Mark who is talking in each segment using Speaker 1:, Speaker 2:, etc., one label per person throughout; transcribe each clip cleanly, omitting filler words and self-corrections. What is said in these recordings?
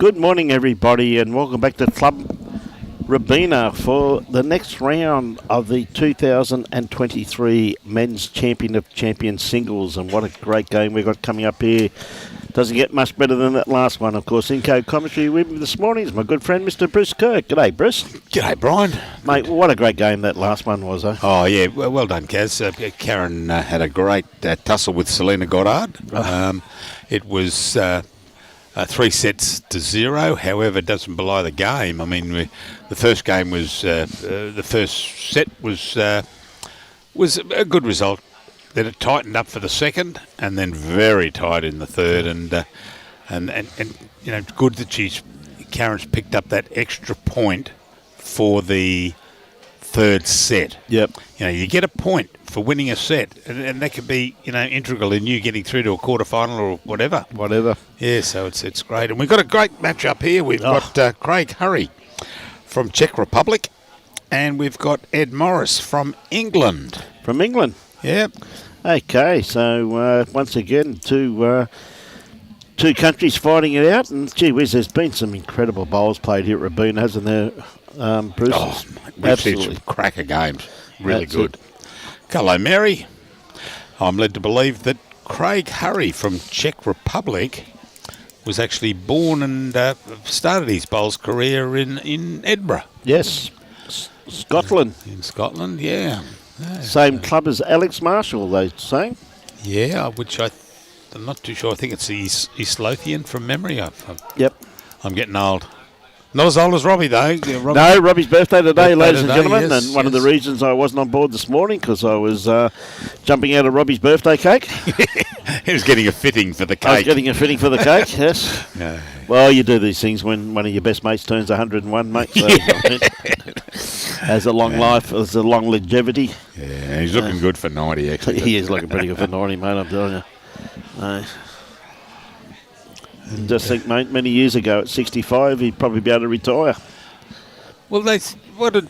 Speaker 1: Good morning, everybody, and welcome back to Club Robina for the next round of the 2023 Men's Champion of Champions Singles. And what a great game we've got coming up here. Doesn't get much better than that last one. Of course, in co-commentary with me this morning is my good friend, Mr. Bruce Kirk. G'day, Bruce.
Speaker 2: G'day, Brian.
Speaker 1: Mate, what a great game that last one was, eh?
Speaker 2: Oh, yeah. Well done, Kaz. Karen had a great tussle with Selena Goddard. It was 3-0. However, it doesn't belie the game. I mean, the first game was the first set was a good result. Then it tightened up for the second, and then very tight in the third. And you know, good that Karen's picked up that extra point for the third set.
Speaker 1: Yep.
Speaker 2: You know, you get a point for winning a set, and that could be, you know, integral in you getting through to a quarterfinal or whatever. Yeah, so it's great. And we've got a great match up here. We've got Craig Hurry from Czech Republic, and we've got Ed Morris from England.
Speaker 1: From England?
Speaker 2: Yep.
Speaker 1: Okay, so once again, two countries fighting it out, and gee whiz, there's been some incredible bowls played here at Robina, hasn't there, Bruce?
Speaker 2: Oh, we've seen some cracker games. Really good. Hello, Mary. I'm led to believe that Craig Hurry from Czech Republic was actually born and started his bowls career in Edinburgh.
Speaker 1: Yes, Scotland.
Speaker 2: In Scotland, yeah.
Speaker 1: Same club as Alex Marshall, they say.
Speaker 2: Yeah, which I'm not too sure. I think it's East Lothian from memory.
Speaker 1: Yep.
Speaker 2: I'm getting old. Not as old as Robbie, though.
Speaker 1: Yeah, no, Robbie's birthday today, ladies and gentlemen. Yes, and one of the reasons I wasn't on board this morning, because I was jumping out of Robbie's birthday cake.
Speaker 2: He was getting a fitting for the cake.
Speaker 1: I was getting a fitting for the cake, yes.
Speaker 2: No.
Speaker 1: Well, you do these things when one of your best mates turns 101, mate. So, has a long life, has a long longevity.
Speaker 2: Yeah, he's looking good for 90, actually.
Speaker 1: He is looking pretty good for 90, mate, I'm telling you. Just think, mate, many years ago at 65, he'd probably be able to retire.
Speaker 2: Well, what did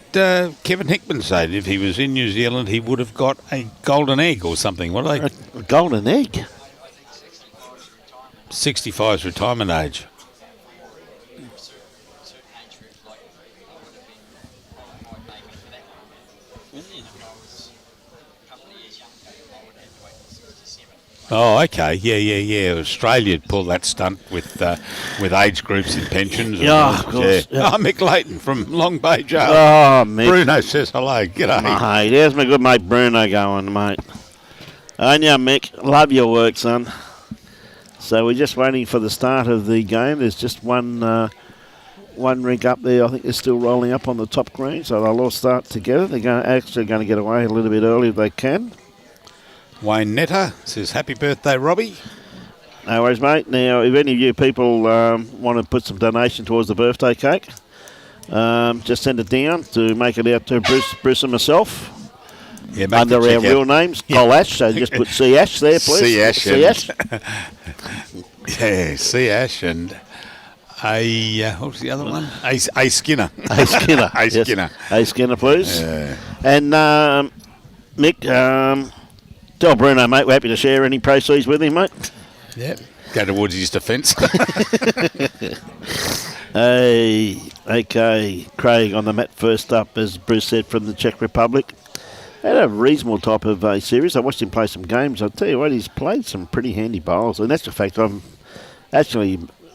Speaker 2: Kevin Hickman say? If he was in New Zealand, he would have got a golden egg or something. What are they?
Speaker 1: A golden egg?
Speaker 2: 65's retirement age. Oh, okay. Yeah. Australia pulled that stunt with age groups and pensions.
Speaker 1: Yeah, of course.
Speaker 2: Yeah. Oh, Mick Leighton from Long Bay Jail.
Speaker 1: Oh, Mick.
Speaker 2: Bruno says hello. G'day.
Speaker 1: Mate, there's my good mate Bruno going, mate. And yeah, Mick, love your work, son. So we're just waiting for the start of the game. There's just one rig up there. I think they're still rolling up on the top green, so they'll all start together. They're actually going to get away a little bit early if they can.
Speaker 2: Wayne Netter says, happy birthday, Robbie.
Speaker 1: No worries, mate. Now, if any of you people want to put some donation towards the birthday cake, just send it down to make it out to Bruce and myself.
Speaker 2: Yeah,
Speaker 1: under our real names, Col Ash, so just put C Ash there, please.
Speaker 2: C Ash. Yeah, C Ash and what was the other one? A Skinner.
Speaker 1: A Skinner.
Speaker 2: A Skinner.
Speaker 1: Yes. A Skinner, please.
Speaker 2: Yeah.
Speaker 1: And Mick, tell Bruno, mate, we're happy to share any proceeds with him, mate.
Speaker 2: Yep. Go towards his defence.
Speaker 1: Hey, okay. Craig on the mat first up, as Bruce said, from the Czech Republic. Had a reasonable type of a series. I watched him play some games. I'll tell you what, he's played some pretty handy bowls. And that's the fact.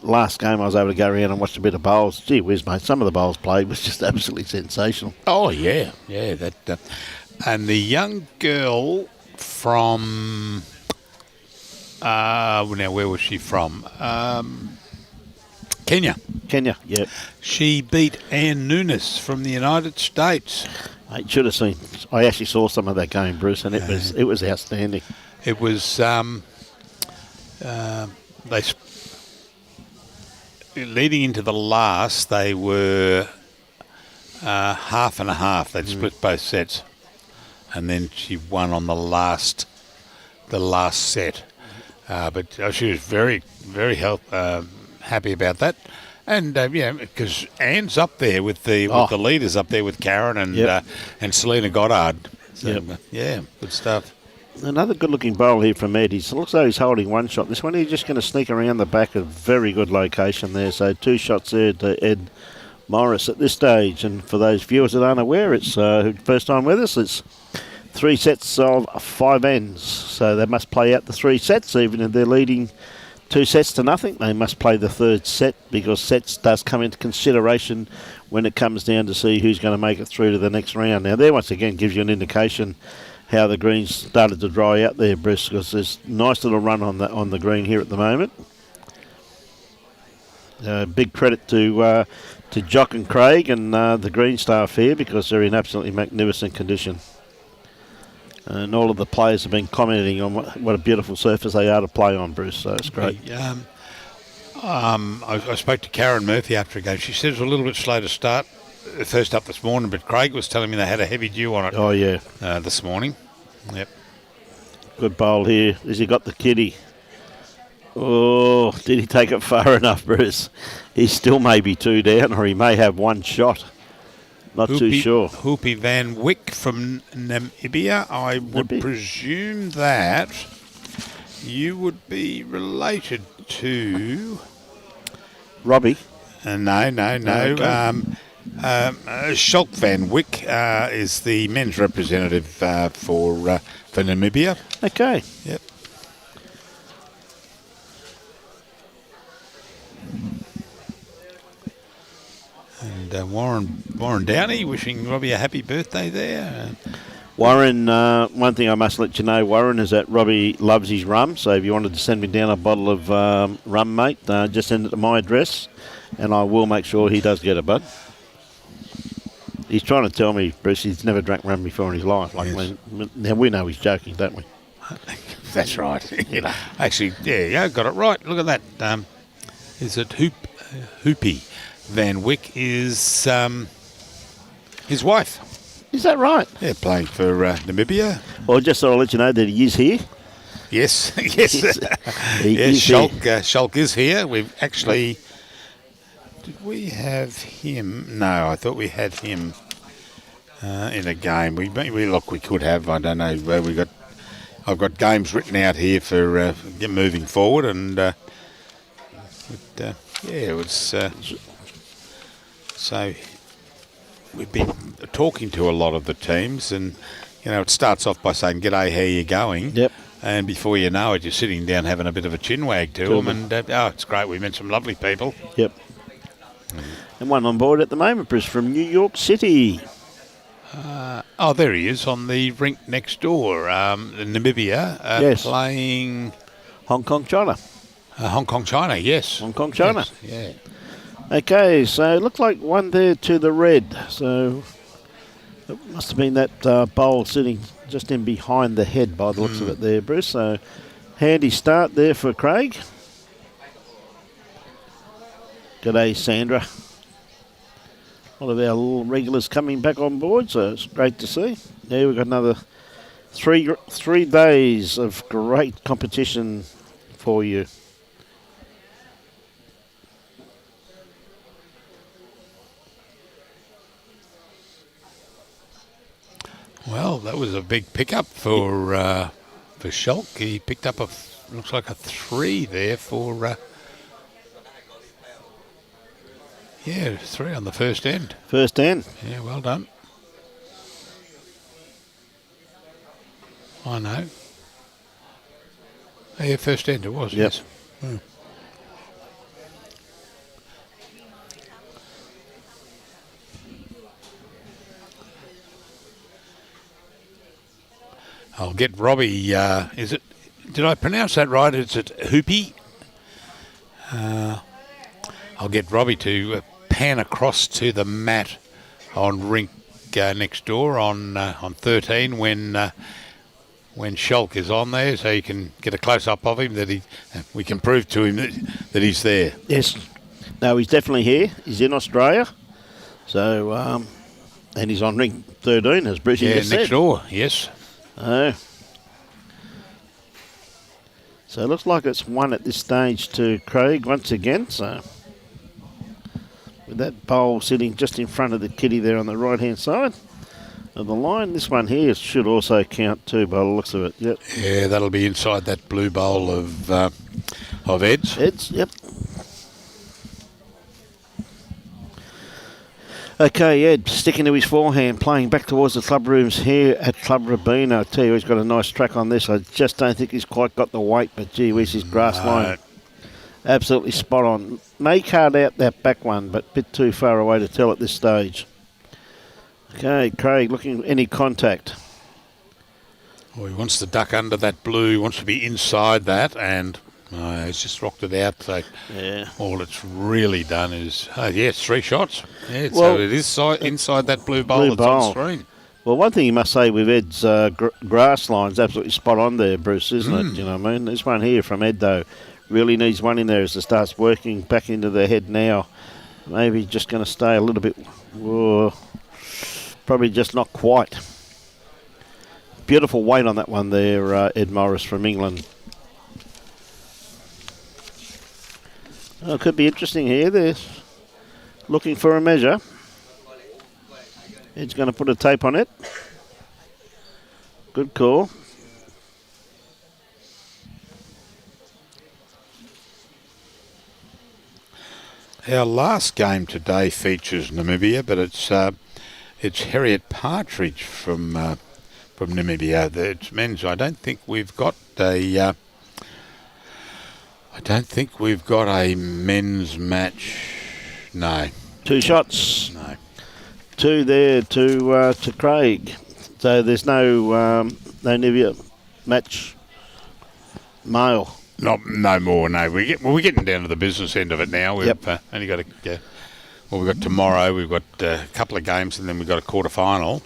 Speaker 1: Last game I was able to go around and watch a bit of bowls. Gee whiz, mate, some of the bowls played was just absolutely sensational.
Speaker 2: Oh, yeah. Yeah. And the young girl from... now, where was she from? Kenya.
Speaker 1: Kenya, yep.
Speaker 2: She beat Ann Nunes from the United States.
Speaker 1: I should have seen. I actually saw some of that game, Bruce, and it was outstanding.
Speaker 2: It was leading into the last. They were half and a half. They'd split both sets, and then she won on the last set. But she was very, very happy about that. And because Anne's up there with the leaders up there with Karen and Selena Goddard. So,
Speaker 1: yep.
Speaker 2: Yeah, good stuff.
Speaker 1: Another good-looking bowl here from Ed. It looks like he's holding one shot. This one he's just going to sneak around the back. A very good location there. So 2 shots there to Ed Morris at this stage. And for those viewers that aren't aware, it's first time with us. It's 3 sets of 5 ends. So they must play out the 3 sets, even if they're leading 2 sets to nothing. They must play the 3rd set, because sets does come into consideration when it comes down to see who's going to make it through to the next round. Now, there once again gives you an indication how the greens started to dry out there, Bruce, because there's a nice little run on the green here at the moment. Big credit to Jock and Craig and the green staff here, because they're in absolutely magnificent condition. And all of the players have been commenting on what a beautiful surface they are to play on, Bruce, so it's great.
Speaker 2: I spoke to Karen Murphy after a game. She said it was a little bit slow to start first up this morning, but Craig was telling me they had a heavy dew on it.
Speaker 1: Oh, yeah.
Speaker 2: This morning. Yep.
Speaker 1: Good bowl here. Has he got the kitty? Oh, did he take it far enough, Bruce? He's still maybe 2 down, or he may have 1 shot. Not too sure.
Speaker 2: Hoopie Van Wyck from Namibia. I would presume that you would be related to...
Speaker 1: Robbie?
Speaker 2: No. Okay. Shulk Van Wyck is the men's representative for Namibia.
Speaker 1: Okay.
Speaker 2: Yep. And Warren Downey wishing Robbie a happy birthday there.
Speaker 1: Warren, one thing I must let you know, Warren, is that Robbie loves his rum. So if you wanted to send me down a bottle of rum, mate, just send it to my address, and I will make sure he does get it, bud. He's trying to tell me, Bruce, he's never drank rum before in his life. Now we know he's joking, don't we?
Speaker 2: That's right. Yeah. Actually, yeah, got it right. Look at that. Is it Hoopie Van Wyck is his wife.
Speaker 1: Is that right?
Speaker 2: Yeah, playing for Namibia.
Speaker 1: Well, just so I'll let you know that he is here.
Speaker 2: Yes, yes. Shulk is here. We've actually... Did we have him? No, I thought we had him in a game. We could have. I don't know where we got. I've got games written out here for moving forward, and it was. So we've been talking to a lot of the teams, and it starts off by saying, "G'day, how you going?"
Speaker 1: Yep.
Speaker 2: And before you know it, you're sitting down having a bit of a chin wag to them, and it's great. We met some lovely people.
Speaker 1: Yep. And one on board at the moment, Bruce, from New York City.
Speaker 2: There he is on the rink next door. Namibia
Speaker 1: yes.
Speaker 2: Playing...
Speaker 1: Hong Kong, China.
Speaker 2: Hong Kong, China, yes.
Speaker 1: Hong Kong, China.
Speaker 2: Yes, yeah.
Speaker 1: Okay, so it looked like one there to the red. So it must have been that bowl sitting just in behind the head by the looks of it there, Bruce. So handy start there for Craig. G'day, Sandra. All of our little regulars coming back on board, so it's great to see. Yeah, we've got another three days of great competition for you.
Speaker 2: Well, that was a big pickup for Shulk. He picked up looks like a 3 there for... 3 on the first end.
Speaker 1: First end.
Speaker 2: Yeah, well done. I know. Yeah, first end it was,
Speaker 1: yep.
Speaker 2: Yes. Hmm. I'll get Robbie, is it, did I pronounce that right? Is it Hoopie? I'll get Robbie to pan across to the mat on rink next door on 13 when Shulk is on there, so you can get a close-up of him, that we can prove to him that he's there.
Speaker 1: Yes. No, he's definitely here. He's in Australia. So, and he's on rink 13, as Bridget just said.
Speaker 2: Next door, yes.
Speaker 1: Oh. So it looks like it's 1 at this stage to Craig once again, so... With that bowl sitting just in front of the kitty there on the right-hand side. Now the line, this one here, should also count too by the looks of it. Yep.
Speaker 2: Yeah, that'll be inside that blue bowl of Ed's.
Speaker 1: Ed's, yep. Okay, Ed, sticking to his forehand, playing back towards the club rooms here at Club Robina. I tell you, he's got a nice track on this. I just don't think he's quite got the weight, but gee whiz, his grass line. Absolutely spot on. May card out that back one, but a bit too far away to tell at this stage. Okay, Craig, looking any contact.
Speaker 2: Well, he wants to duck under that blue. He wants to be inside that, and he's just rocked it out. So
Speaker 1: yeah,
Speaker 2: all it's really done is, it's 3 shots. Yeah,
Speaker 1: well,
Speaker 2: so it is inside that blue bowl that's on screen.
Speaker 1: Well, one thing you must say with Ed's grass line's absolutely spot on there, Bruce, isn't it? You know what I mean? This one here from Ed, though, really needs one in there as it starts working back into the head now. Maybe just going to stay a little bit. Whoa, probably just not quite. Beautiful weight on that one there, Ed Morris from England. Oh, it could be interesting here. They're looking for a measure. Ed's going to put a tape on it. Good call.
Speaker 2: Our last game today features Namibia, but it's Harriet Partridge from Namibia. It's men's. I don't think we've got a men's match. No.
Speaker 1: 2 shots.
Speaker 2: No.
Speaker 1: 2 there to Craig. So there's no Namibia match male.
Speaker 2: No more. No, we're getting down to the business end of it now. We've only got we've got tomorrow. We've got a couple of games, and then we've got a quarter final.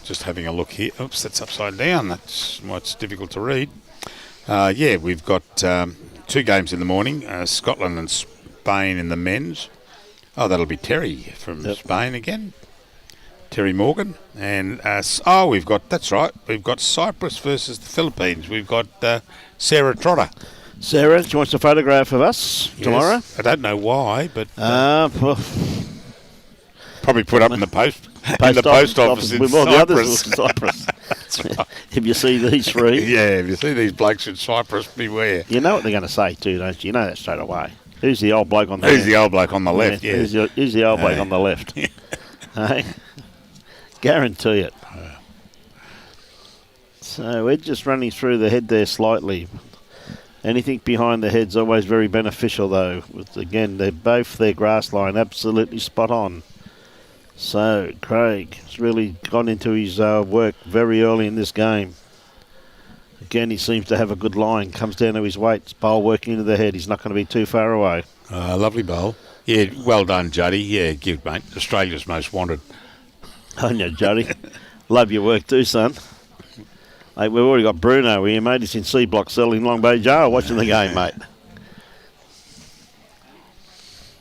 Speaker 2: Just having a look here. Oops, that's upside down. That's why it's difficult to read. We've got 2 games in the morning. Scotland and Spain in the men's. Oh, that'll be Terry from Spain again. Terry Morgan. And we've got Cyprus versus the Philippines. We've got Sarah Trotter.
Speaker 1: Sarah, she wants a photograph of us tomorrow.
Speaker 2: I don't know why, but probably put up in the post office in
Speaker 1: with all the others in
Speaker 2: Cyprus.
Speaker 1: Cyprus. If you see these 3.
Speaker 2: Yeah, if you see these blokes in Cyprus, beware.
Speaker 1: You know what they're going to say too, don't you? You know that straight away. Who's the old bloke on the left?
Speaker 2: Who's the old bloke on the left, yeah.
Speaker 1: Who's the old bloke on the left? Hey? Guarantee it. So Ed just running through the head there slightly. Anything behind the head's always very beneficial, though. Again, they're both their grass line absolutely spot on. So Craig has really gone into his work very early in this game. Again, he seems to have a good line. Comes down to his weights. Bowl working into the head. He's not going to be too far away.
Speaker 2: Lovely bowl. Yeah, well done, Juddy. Yeah, give, mate. Australia's most wanted.
Speaker 1: On you, Juddy. Love your work too, son. Mate, we've already got Bruno here, mate. He's in C Block selling Long Bay Jail watching the game, mate.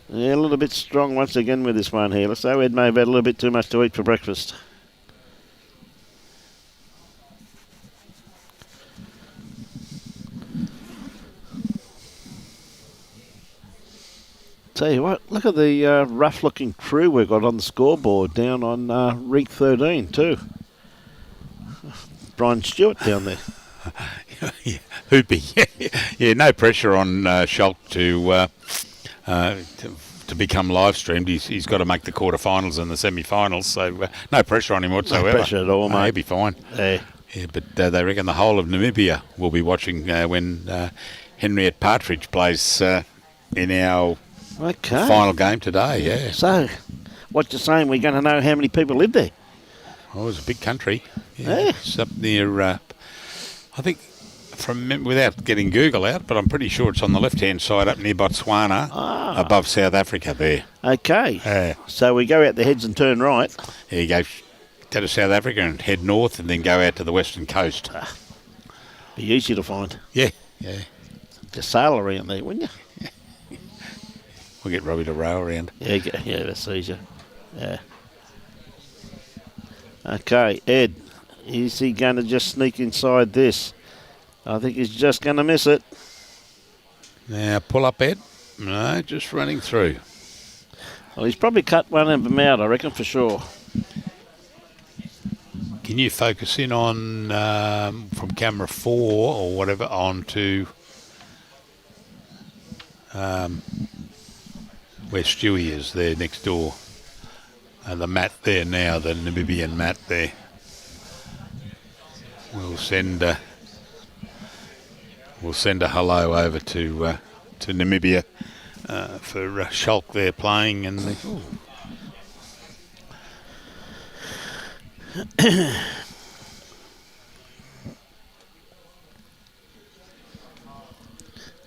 Speaker 1: Yeah, a little bit strong once again with this one here. Looks like Ed may have had a little bit too much to eat for breakfast. Tell you what, look at the rough-looking crew we've got on the scoreboard down on Rig 13 too. Brian Stewart down there.
Speaker 2: Hoopy. Yeah, no pressure on Schultz to become live streamed. He's got to make the quarterfinals and the semi-finals, so no pressure on him whatsoever.
Speaker 1: No pressure at all, mate.
Speaker 2: He'll be fine.
Speaker 1: Yeah,
Speaker 2: but they reckon the whole of Namibia will be watching when Henriette Partridge plays in our final game today. Yeah.
Speaker 1: So, what you're saying? We're going to know how many people live there?
Speaker 2: Oh, it's a big country.
Speaker 1: Yeah.
Speaker 2: It's up near, I think, without getting Google out, but I'm pretty sure it's on the left-hand side up near Botswana, above South Africa there.
Speaker 1: Okay. So we go out the heads and turn right.
Speaker 2: There you go to South Africa and head north and then go out to the western coast.
Speaker 1: Be easy to find.
Speaker 2: Yeah.
Speaker 1: Just sail around there, wouldn't you?
Speaker 2: We'll get Robbie to row around.
Speaker 1: Yeah, that's easier. Yeah. Okay, Ed, is he going to just sneak inside this? I think he's just going to miss it.
Speaker 2: Now, pull up, Ed. No, just running through.
Speaker 1: Well, he's probably cut one of them out, I reckon, for sure.
Speaker 2: Can you focus in on from camera 4 or whatever onto where Stewie is there next door? The mat there now, the Namibian mat there. We'll send a hello over to Namibia for Shulk there playing and.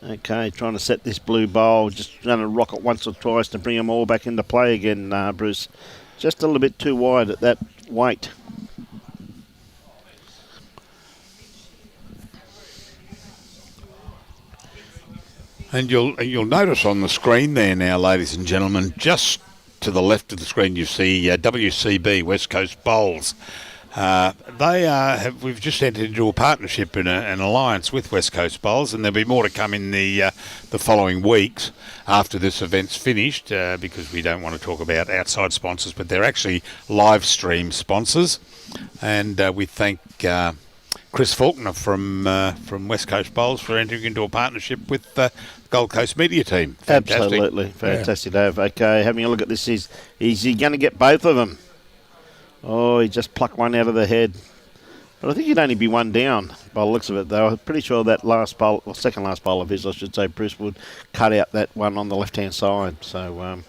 Speaker 1: Okay, trying to set this blue bowl. Just going to rock it once or twice to bring them all back into play again, Bruce. Just a little bit too wide at that weight.
Speaker 2: And you'll notice on the screen there now, ladies and gentlemen, just to the left of the screen you see WCB, West Coast Bowls. We've just entered into a partnership and an alliance with West Coast Bowls, and there'll be more to come in the following weeks after this event's finished, because we don't want to talk about outside sponsors, but they're actually live stream sponsors. And we thank Chris Faulkner from West Coast Bowls for entering into a partnership with the Gold Coast Media Team. Fantastic.
Speaker 1: Absolutely. Fantastic, Dave. Okay, having a look at this, is he going to get both of them? Oh, he just plucked one out of the head. But I think he'd only be one down by the looks of it, though. I'm pretty sure that last bowl, or second last bowl of his, I should say, Bruce, would cut out that one on the left-hand side. So,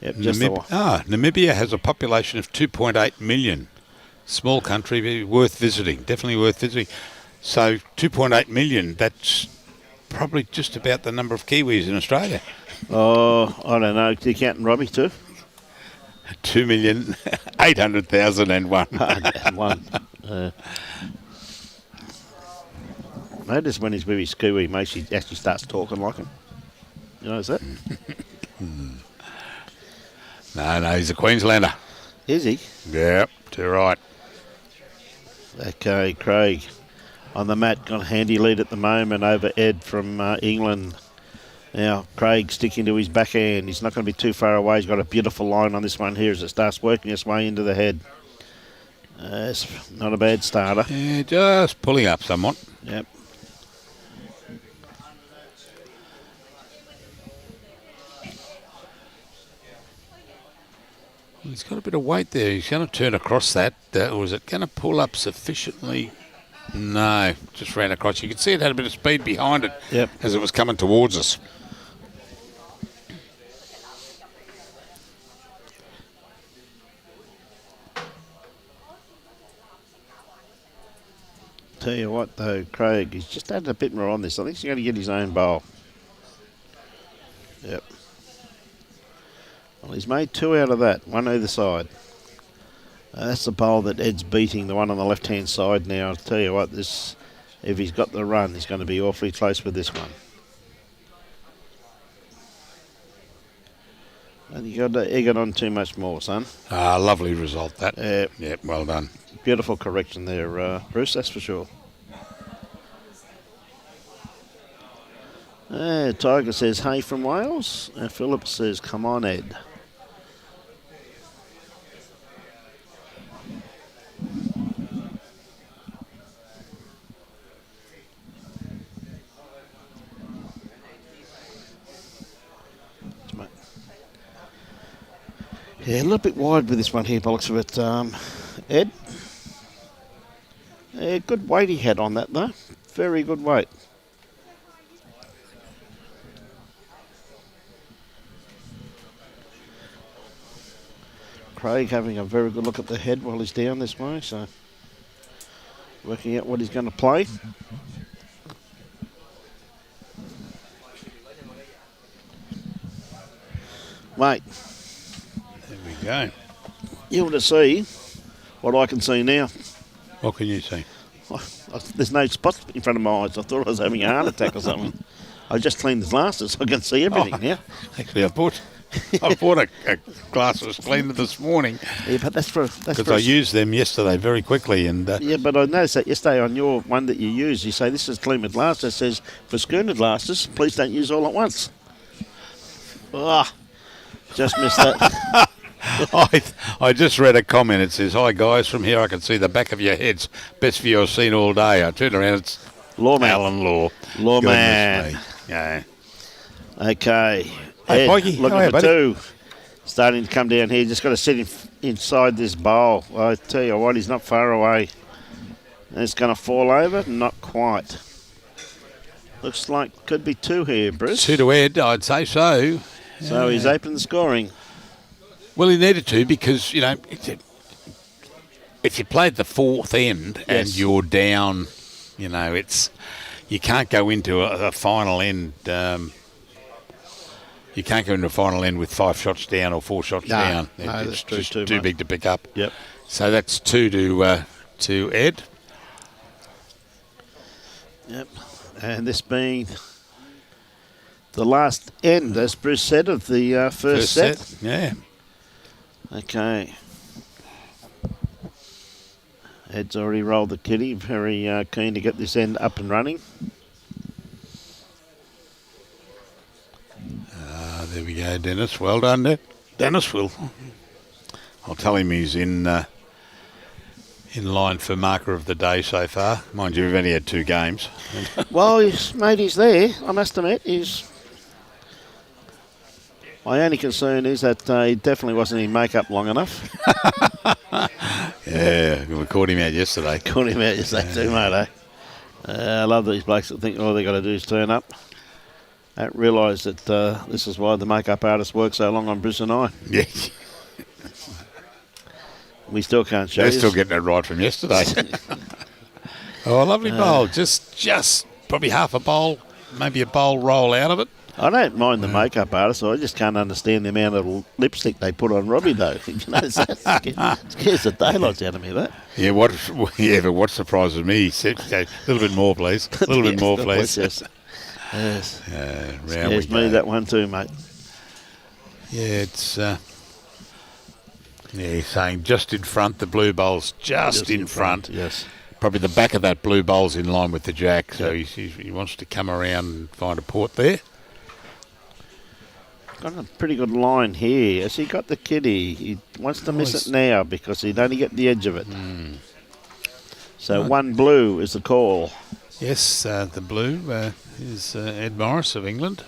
Speaker 2: Namibia has a population of 2.8 million. Small country, worth visiting, definitely worth visiting. So 2.8 million, that's probably just about the number of Kiwis in Australia.
Speaker 1: Oh, I don't know. Do you count Robbie too?
Speaker 2: 2,800,001.
Speaker 1: Notice when he's with his Kiwi, mate, he actually starts talking like him. You notice that?
Speaker 2: No, he's a Queenslander.
Speaker 1: Is he?
Speaker 2: Yep, too right.
Speaker 1: Okay, Craig on the mat, got a handy lead at the moment over Ed from England. Now, Craig sticking to his backhand. He's not going to be too far away. He's got a beautiful line on this one here as it starts working its way into the head. It's not a bad starter.
Speaker 2: Yeah, just pulling up somewhat.
Speaker 1: Yep.
Speaker 2: He's got a bit of weight there. He's going to turn across that. Or is it going to pull up sufficiently? No, just ran across. You can see it had a bit of speed behind it as it was coming towards us.
Speaker 1: Tell you what, though, Craig, he's just added a bit more on this. I think he's going to get his own bowl. Yep. Well, he's made two out of that, one either side. That's the bowl that Ed's beating, the one on the left-hand side now. I'll tell you what, this, if he's got the run, he's going to be awfully close with this one. And you got to egg it on too much more, son.
Speaker 2: Lovely result, that. Yep, well done.
Speaker 1: Beautiful correction there, Bruce, that's for sure. Tiger says, hey from Wales. And Philip says, come on, Ed. Yeah, a little bit wide with this one here, by the looks of it, Ed. Yeah, good weight he had on that, though. Very good weight. Craig having a very good look at the head while he's down this way, so working out what he's going to play. Mate.
Speaker 2: There we go.
Speaker 1: You want to see what I can see now.
Speaker 2: What can you see?
Speaker 1: There's no spots in front of my eyes. I thought I was having a heart attack or something. I just cleaned the glasses so I can see everything now.
Speaker 2: Actually, I bought a glasses cleaner this morning.
Speaker 1: Yeah, but that's
Speaker 2: because I used them yesterday very quickly. And
Speaker 1: yeah, but I noticed that yesterday on your one that you use, you say this is clean with glasses. It says for schooner glasses, please don't use all at once. Ah, just missed that.
Speaker 2: I just read a comment. It says, "Hi guys, from here I can see the back of your heads. Best view I've seen all day." I turned around. It's
Speaker 1: Lawman.
Speaker 2: Alan Law.
Speaker 1: Lawman.
Speaker 2: Goodness me. Yeah.
Speaker 1: Okay.
Speaker 2: Hey,
Speaker 1: Ed,
Speaker 2: Pikey,
Speaker 1: looking
Speaker 2: how are you,
Speaker 1: for
Speaker 2: buddy?
Speaker 1: two. Starting to come down here. Just got to sit inside this bowl. I tell you what, he's not far away. It's going to fall over? Not quite. Looks like could be two here, Bruce.
Speaker 2: 2 to Ed, I'd say so.
Speaker 1: So he's opened the scoring.
Speaker 2: Well, he needed to because, you know, if you played the fourth end and
Speaker 1: Yes.
Speaker 2: you're down, you know, you can't go into a final end. You can't go into a final end with 5 shots down or 4 shots down.
Speaker 1: No,
Speaker 2: It's
Speaker 1: that's true
Speaker 2: just
Speaker 1: too,
Speaker 2: too
Speaker 1: mate.
Speaker 2: big to pick up.
Speaker 1: Yep.
Speaker 2: So that's 2 to Ed.
Speaker 1: Yep. And this being the last end, as Bruce said, of the first set.
Speaker 2: Yeah.
Speaker 1: Okay. Ed's already rolled the kitty. Very keen to get this end up and running.
Speaker 2: There we go, Dennis. Well done, Dennis. I'll tell him he's in line for marker of the day so far. Mind you, we've only had 2 games.
Speaker 1: Well, he's there. I must admit, my only concern is that he definitely wasn't in makeup long enough.
Speaker 2: Yeah, we caught him out yesterday.
Speaker 1: Caught him out yesterday too, mate. I love these blokes that think all they got to do is turn up. I don't realise that this is why the makeup artist worked so long on Bruce and I.
Speaker 2: Yeah,
Speaker 1: We still can't show
Speaker 2: they're
Speaker 1: you.
Speaker 2: still getting it right from yesterday. Oh, a lovely bowl. Just probably half a bowl, maybe a bowl roll out of it.
Speaker 1: I don't mind the makeup artist. I just can't understand the amount of lipstick they put on Robbie, though. You know, it scares the daylights out of me, that.
Speaker 2: Yeah, but what surprises me, he said, "Okay, a little bit more, please. A little bit more, please."
Speaker 1: Yes. Yes.
Speaker 2: Round we
Speaker 1: Scares me,
Speaker 2: go.
Speaker 1: that one too, mate.
Speaker 2: Yeah, it's. Yeah, he's saying just in front, the blue bowl's just in front.
Speaker 1: Yes.
Speaker 2: Probably the back of that blue bowl's in line with the jack, so he wants to come around and find a port there.
Speaker 1: Got a pretty good line here. Has he got the kitty? He wants to miss it now because he'd only get the edge of it. So one blue is the call.
Speaker 2: Yes, the blue is Ed Morris of England.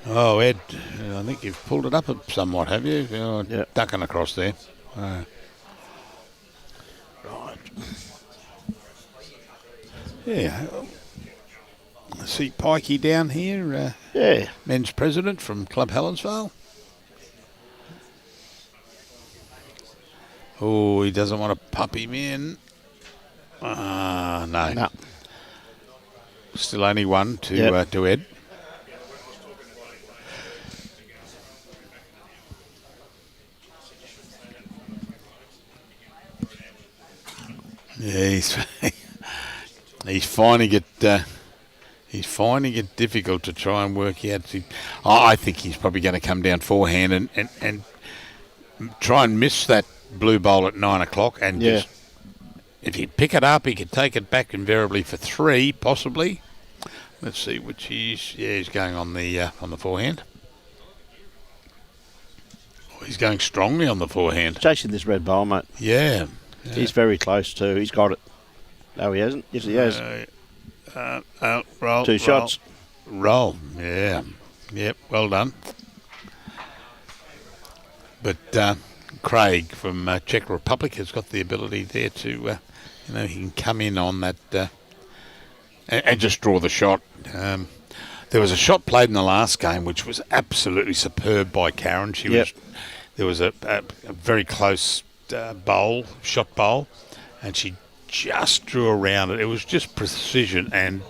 Speaker 2: Oh, Ed, I think you've pulled it up somewhat, have you? You're
Speaker 1: Yep.
Speaker 2: ducking across there.
Speaker 1: Right.
Speaker 2: Yeah. I see Pikey down here,
Speaker 1: Yeah.
Speaker 2: men's president from Club Helensvale. Oh, he doesn't want to pup him in. No.
Speaker 1: No.
Speaker 2: Still only one to
Speaker 1: Yep.
Speaker 2: to Ed. Yeah, he's finding it. He's finding it difficult to try and work out. I think he's probably going to come down forehand and try and miss that blue bowl at 9 o'clock. And
Speaker 1: Yeah.
Speaker 2: just, if he pick it up, he could take it back invariably for 3, possibly. Let's see which he's going on the forehand. Oh, he's going strongly on the forehand.
Speaker 1: Chasing this red bowl, mate.
Speaker 2: Yeah.
Speaker 1: He's very close too. He's got it. No, he hasn't. Yes, he has.
Speaker 2: Roll.
Speaker 1: 2 shots.
Speaker 2: Roll. Yeah. Yep. Well done. But Craig from Czech Republic has got the ability there to, he can come in on that and just draw the shot. There was a shot played in the last game which was absolutely superb by Karen. There was a very close shot bowl, and she just drew around it. It was just precision and,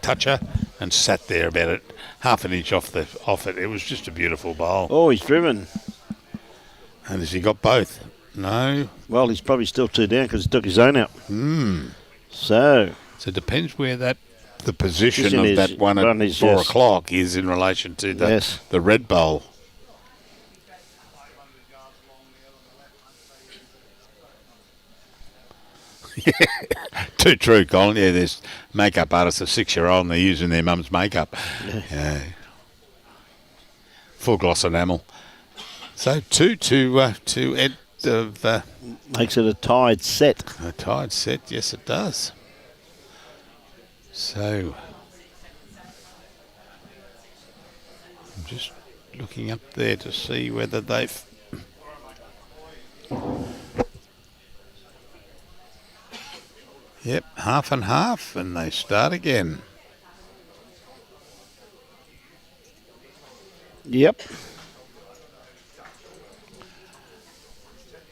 Speaker 2: touch her and sat there about half an inch off it. It was just a beautiful bowl.
Speaker 1: Oh, he's driven.
Speaker 2: And has he got both? No.
Speaker 1: Well, he's probably still 2 down because he took his own out. So
Speaker 2: it depends where the position
Speaker 1: Position
Speaker 2: of
Speaker 1: is-
Speaker 2: that one
Speaker 1: one
Speaker 2: at
Speaker 1: is,
Speaker 2: 4
Speaker 1: yes.
Speaker 2: o'clock is in relation to
Speaker 1: Yes.
Speaker 2: the red bowl. Too true, Colin. Yeah, there's makeup artists, a 6-year-old, and they're using their mum's makeup.
Speaker 1: Yeah.
Speaker 2: Full gloss enamel. So 2 to Ed of
Speaker 1: Makes it a tied set.
Speaker 2: a tied set. Yes, it does. So I'm just looking up there to see whether they've. Yep, half and half, and they start again.
Speaker 1: Yep.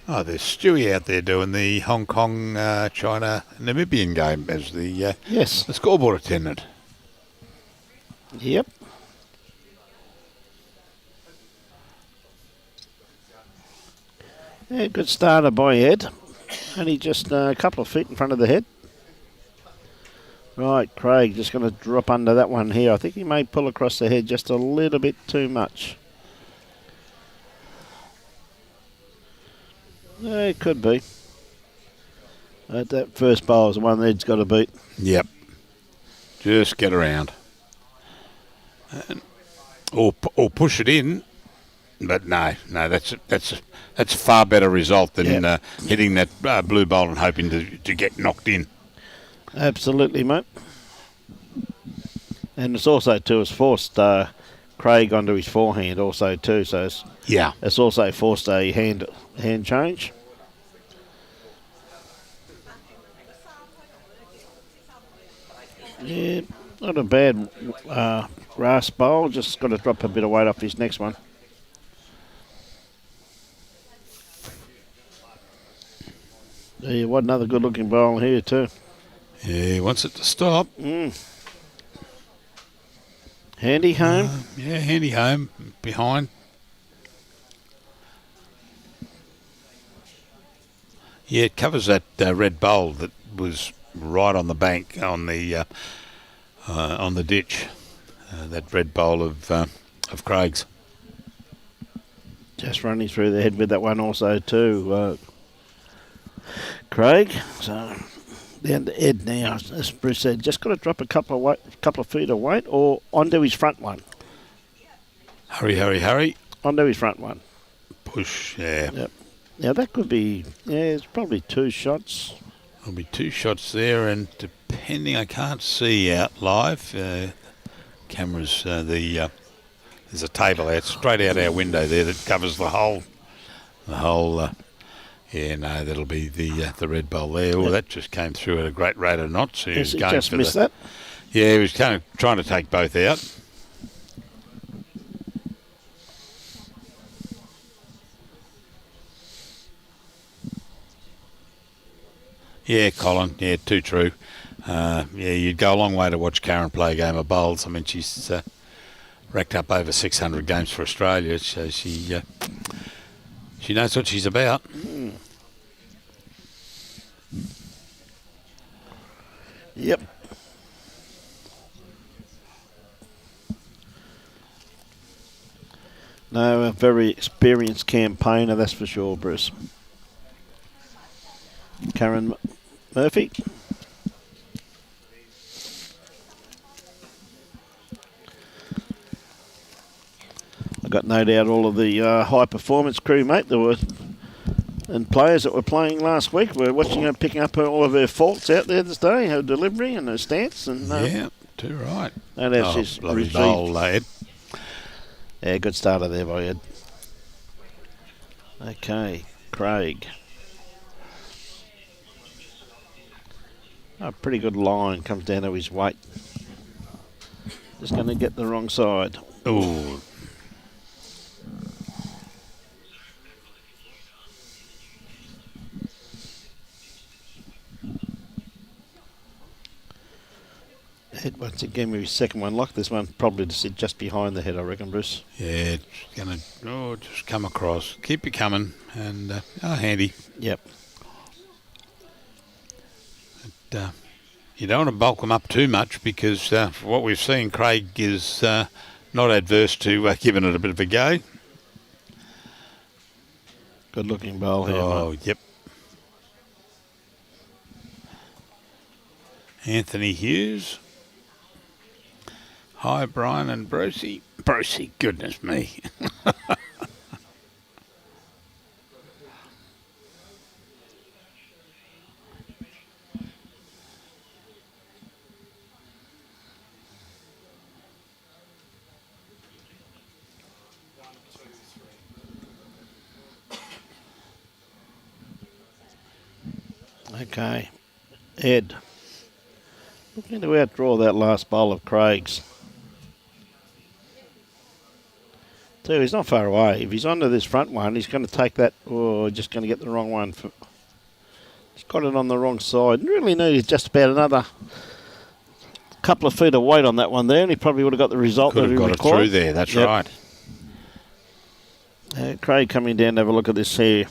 Speaker 2: Oh, there's Stewie out there doing the Hong Kong, China, Namibian game as the
Speaker 1: Yes.
Speaker 2: the scoreboard attendant.
Speaker 1: Yep. Yeah, good starter by Ed. Only just a couple of feet in front of the head. Right, Craig just going to drop under that one here. I think he may pull across the head just a little bit too much. Yeah, it could be. That first bowl is the one that Ed's got to beat.
Speaker 2: Yep. Just get around. Or push it in. But no, that's a far better result than hitting that blue bowl and hoping to get knocked in.
Speaker 1: Absolutely, mate. And it's also, too, it's forced Craig onto his forehand also, too. So it's also forced a hand change. Yeah, not a bad grass bowl. Just got to drop a bit of weight off his next one. Yeah, what another good-looking bowl here, too.
Speaker 2: Yeah, he wants it to stop.
Speaker 1: Handy home.
Speaker 2: Handy home behind. Yeah, it covers that red bowl that was right on the bank on the ditch. That red bowl of Craig's.
Speaker 1: Just running through the head with that one also too, Craig. So down to Ed now, as Bruce said, just got to drop a couple of feet of weight or onto his front one.
Speaker 2: Hurry.
Speaker 1: Onto his front one.
Speaker 2: Push, yeah.
Speaker 1: Yep. Now that could be, it's probably 2 shots.
Speaker 2: There'll be 2 shots there, and depending, I can't see out live. Cameras, there's a table out straight out our window there that covers the whole. That'll be the red bowl there. Oh, that just came through at a great rate of knots. He was going
Speaker 1: just
Speaker 2: for
Speaker 1: missed that.
Speaker 2: Yeah, he was kind of trying to take both out. Yeah, Colin. Yeah, too true. You'd go a long way to watch Karen play a game of bowls. I mean, she's racked up over 600 games for Australia, so she knows what she's about.
Speaker 1: Yep. No, a very experienced campaigner, that's for sure, Bruce. Karen Murphy. I got no doubt all of the high performance crew, mate, and players that were playing last week were watching her, picking up all of her faults out there this day, her delivery and her stance. And
Speaker 2: too right.
Speaker 1: And as she's
Speaker 2: lovely
Speaker 1: received.
Speaker 2: bowl, Ed.
Speaker 1: Yeah, good starter there by Ed. Okay, Craig. A pretty good line, comes down to his weight. Just going to get the wrong side.
Speaker 2: Ooh.
Speaker 1: Head once again with his second one locked. This one probably to sit just behind the head, I reckon, Bruce.
Speaker 2: Yeah, it's going to just come across. Keep it coming. And handy.
Speaker 1: Yep.
Speaker 2: But, you don't want to bulk them up too much because what we've seen, Craig is not adverse to giving it a bit of a go.
Speaker 1: Good looking bowl here.
Speaker 2: Oh,
Speaker 1: mate.
Speaker 2: yep. Anthony Hughes. Hi, Brian and Brucey. Brucey, goodness me.
Speaker 1: Okay. Ed. Looking to outdraw that last bowl of Craig's. So he's not far away. If he's onto this front one, he's going to take that, or just going to get the wrong one. He's got it on the wrong side. Really needed just about another couple of feet of weight on that one there, and he probably would have got the result that he required.
Speaker 2: Could have got it through there, that's right.
Speaker 1: Craig coming down to have a look at this here.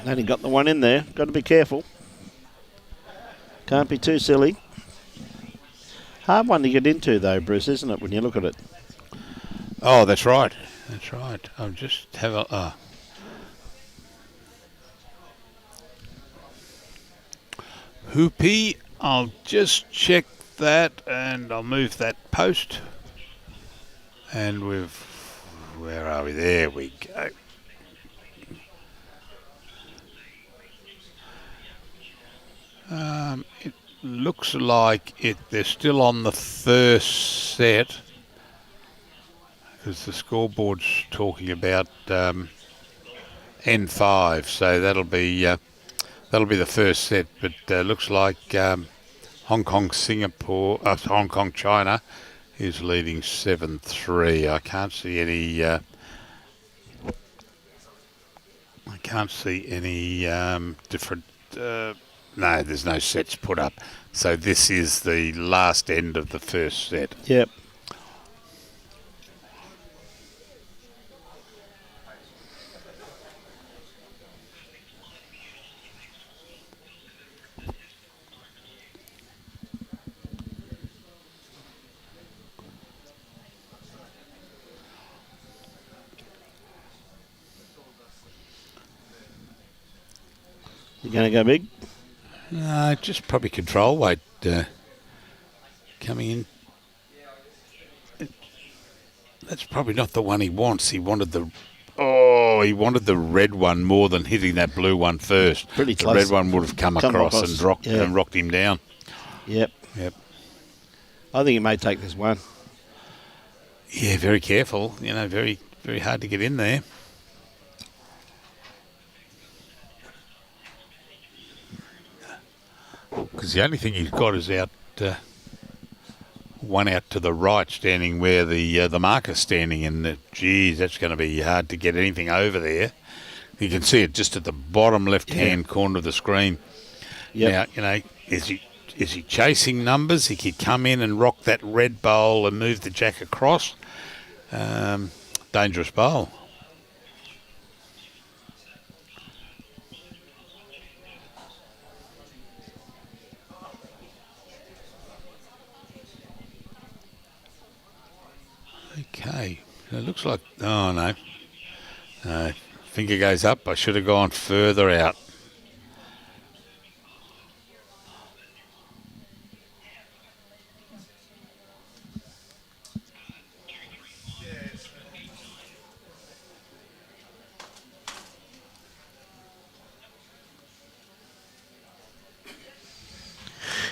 Speaker 1: Only got the one in there. Got to be careful. Can't be too silly. Hard one to get into though, Bruce, isn't it, when you look at it?
Speaker 2: Oh, that's right. That's right. I'll just have a... Hoopy, I'll just check that and I'll move that post. And where are we? There we go. It looks like they're still on the first set because the scoreboard's talking about N5, so that'll be the first set. But looks like Hong Kong China is leading 7-3. I can't see any different. No, there's no sets put up. So this is the last end of the first set.
Speaker 1: Yep. You going to go big?
Speaker 2: Just probably control weight coming in. That's probably not the one he wants. He wanted the red one more than hitting that blue one first.
Speaker 1: Pretty close.
Speaker 2: The red one would have come across and rocked him down.
Speaker 1: Yep. I think he may take this one.
Speaker 2: Yeah, very careful. Very, very hard to get in there. Because the only thing he's got is one out to the right, standing where the marker's standing, and geez, that's going to be hard to get anything over there. You can see it just at the bottom left-hand corner of the screen.
Speaker 1: Yep.
Speaker 2: Now, is he chasing numbers? He could come in and rock that red bowl and move the jack across. Dangerous bowl. Okay, it looks like, oh no, finger goes up. I should have gone further out.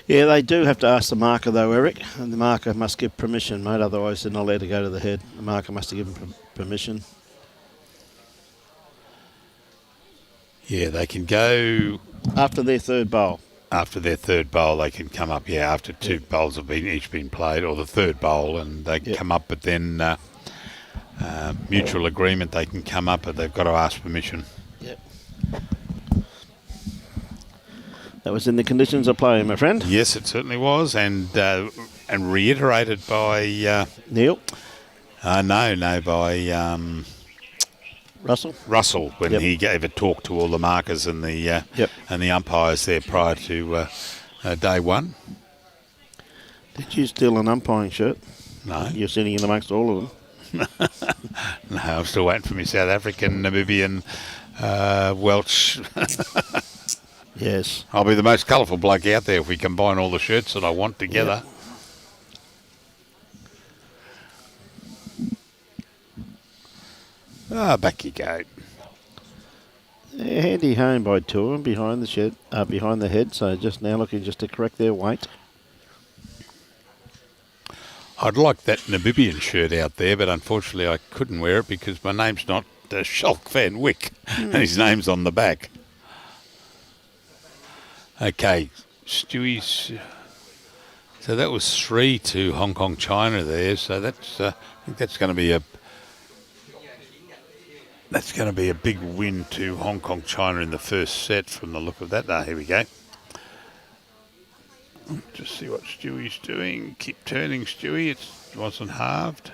Speaker 1: Yeah, they do have to ask the marker though, Eric, and the marker must give permission, mate, otherwise they're not allowed to go to the head. The marker must have given permission.
Speaker 2: Yeah, they can go...
Speaker 1: After their third bowl.
Speaker 2: After their third bowl, they can come up, after two bowls have each been played, or the third bowl, and they can come up, but then mutual agreement, they can come up, but they've got to ask permission.
Speaker 1: Yep. That was in the conditions of play, my friend.
Speaker 2: Yes, it certainly was, and reiterated by...
Speaker 1: Neil?
Speaker 2: No, by Russell when
Speaker 1: Yep.
Speaker 2: he gave a talk to all the markers and the and the umpires there prior to day one.
Speaker 1: Did you steal an umpiring shirt?
Speaker 2: No,
Speaker 1: You're sitting in amongst all of them.
Speaker 2: no, I'm still waiting for my South African, Namibian, Welsh.
Speaker 1: Yes.
Speaker 2: I'll be the most colourful bloke out there if we combine all the shirts that I want together. Back you go.
Speaker 1: Handy home by two and behind the shed, behind the head. So just now looking just to correct their weight.
Speaker 2: I'd like that Namibian shirt out there, but unfortunately I couldn't wear it because my name's not Shulk Van Wyck, and his name's on the back. Okay, Stewie's. So that was 3-2 Hong Kong China there. So that's I think that's going to be a big win to Hong Kong China in the first set from the look of that. Here we go. Just see what Stewie's doing. Keep turning, Stewie. It wasn't halved.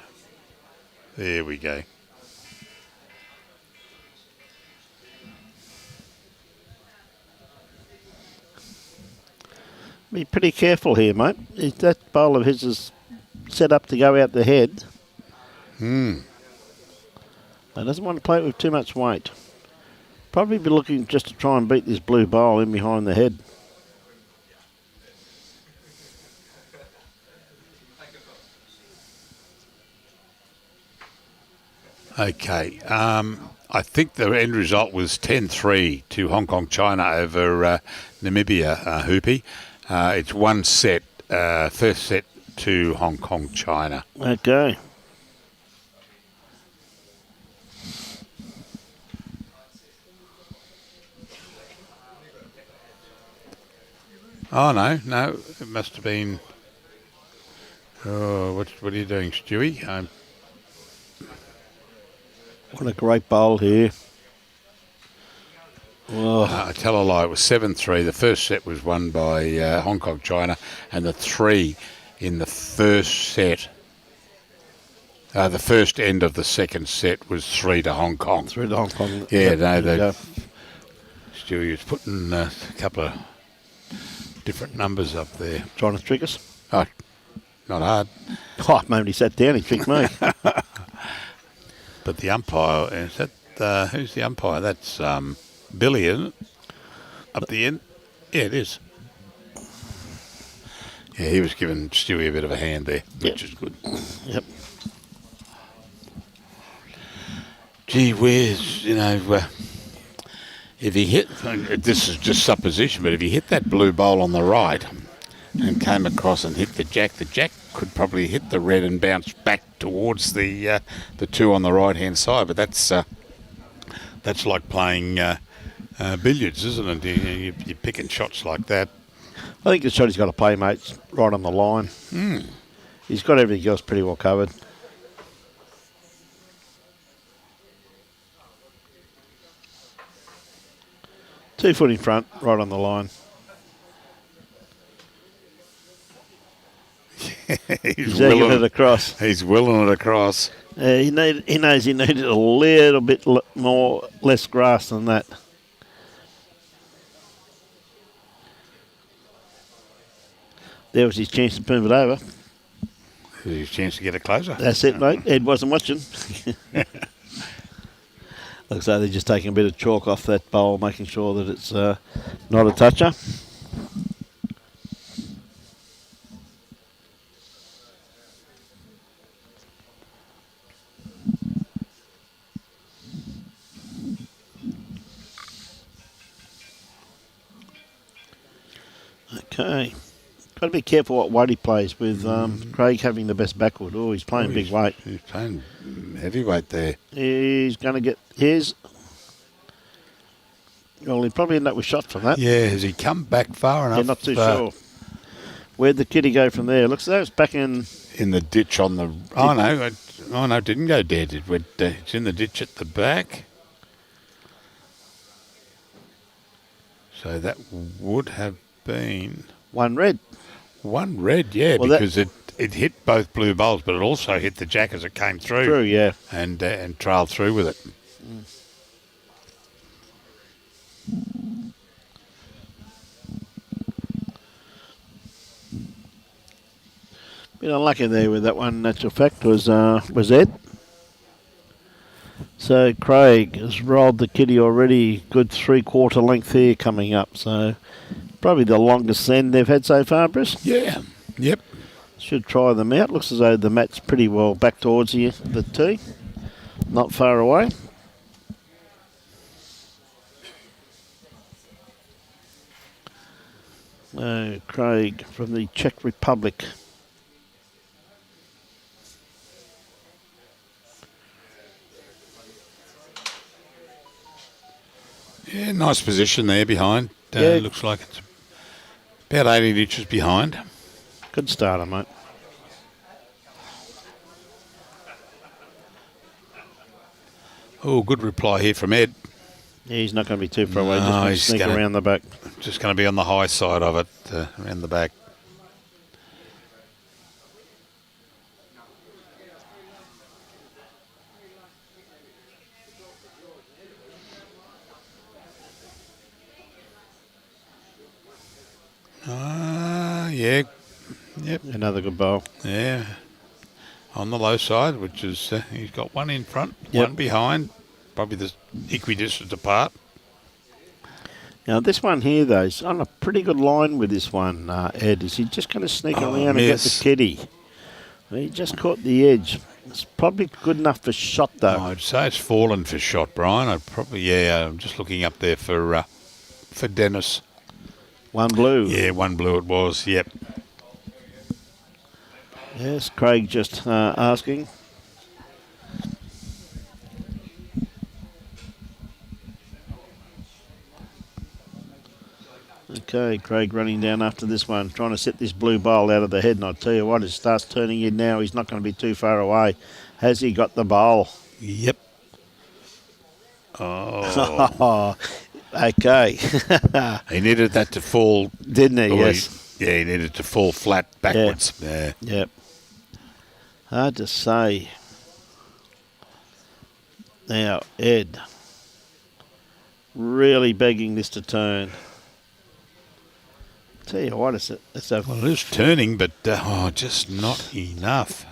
Speaker 2: There we go.
Speaker 1: Be pretty careful here, mate. If that bowl of his is set up to go out the head. He doesn't want to play it with too much weight. Probably be looking just to try and beat this blue bowl in behind the head.
Speaker 2: Okay. I think the end result was 10-3 to Hong Kong China over Namibia, Hoopy. It's one set, first set to Hong Kong China.
Speaker 1: Okay.
Speaker 2: Oh, no, it must have been... Oh, what are you doing, Stewie?
Speaker 1: What a great bowl here. Oh.
Speaker 2: I tell a lie, it was 7-3. The first set was won by Hong Kong China, and the 3 in the first set, the first end of the second set was 3 to Hong Kong.
Speaker 1: 3 to Hong Kong.
Speaker 2: Yeah, no, Stewie was putting a couple of different numbers up there.
Speaker 1: Trying to trick us?
Speaker 2: Oh, not hard.
Speaker 1: Oh, maybe he sat down, he tricked me.
Speaker 2: But the umpire, is that, who's the umpire? That's Billy, isn't it? Up the end? Yeah, it is. Yeah, he was giving Stewie a bit of a hand there, which is good.
Speaker 1: Yep.
Speaker 2: Gee whiz, if he hit, this is just supposition, but if he hit that blue bowl on the right and came across and hit the jack could probably hit the red and bounce back towards the 2 on the right-hand side. But that's like playing billiards, isn't it? You're picking shots like that.
Speaker 1: I think the shot he's got to play, mate, right on the line. He's got everything else pretty well covered. Two foot in front, right on the line. He's egging it across.
Speaker 2: He's willing it across.
Speaker 1: He knows he needed a little bit less grass than that. There was his chance to move it over.
Speaker 2: His chance to get it closer.
Speaker 1: That's it, mate. Ed wasn't watching. Looks like they're just taking a bit of chalk off that bowl, making sure that it's not a toucher. Okay. Got to be careful what weight he plays with Craig having the best backward. Oh, he's playing big weight.
Speaker 2: He's playing heavyweight there.
Speaker 1: He's going to get his. Well, he'll probably end up with shot from that.
Speaker 2: Yeah, has he come back far enough?
Speaker 1: Yeah, not too sure. Where'd the kitty go from there? Looks as though it's back in
Speaker 2: the ditch on the... Oh, no, it didn't go dead. It went, it's in the ditch at the back. So that would have been...
Speaker 1: One red.
Speaker 2: One red, yeah, well, because it hit both blue bowls, but it also hit the jack as it came through.
Speaker 1: True, yeah.
Speaker 2: And trailed through with it.
Speaker 1: Bit unlucky there with that one. Natural fact was Ed. So Craig has rolled the kitty already. Good 3/4 length here coming up. So probably the longest end they've had so far, Bruce.
Speaker 2: Yeah. Yep.
Speaker 1: Should try them out. Looks as though the mat's pretty well back towards the tee. Not far away. Craig from the Czech Republic.
Speaker 2: Yeah, nice position there behind.
Speaker 1: Yeah.
Speaker 2: Looks like it's about 18 inches behind.
Speaker 1: Good starter, mate.
Speaker 2: Oh, good reply here from Ed.
Speaker 1: Yeah, he's not going to be too far away.
Speaker 2: No,
Speaker 1: Just gonna
Speaker 2: he's
Speaker 1: sneak
Speaker 2: gonna-
Speaker 1: around the back.
Speaker 2: Just going to be on the high side of it, around the back. Yeah. Yep.
Speaker 1: Another good bowl.
Speaker 2: Yeah. On the low side, which is, he's got one in front,
Speaker 1: Yep.
Speaker 2: one behind, probably the equidistant apart.
Speaker 1: Now, this one here, though, is on a pretty good line with this one, Ed. Is he just going to sneak around and get the
Speaker 2: miss.
Speaker 1: kitty? He just caught the edge. It's probably good enough for shot, though.
Speaker 2: I'd say it's fallen for shot, Brian. I'm just looking up there for Dennis.
Speaker 1: One blue.
Speaker 2: Yeah, one blue it was, yep.
Speaker 1: Yes, Craig just asking. Okay, Craig running down after this one, trying to set this blue bowl out of the head. And I tell you what, it starts turning in now. He's not going to be too far away. Has he got the bowl?
Speaker 2: Yep. Oh.
Speaker 1: Okay.
Speaker 2: He needed that to fall.
Speaker 1: Didn't he?
Speaker 2: Oh,
Speaker 1: Yes.
Speaker 2: he needed to fall flat backwards. Yeah.
Speaker 1: Yep. Hard to say. Now, Ed. Really begging this to turn. Tell you what, it's a
Speaker 2: Well, it is turning, but just not enough.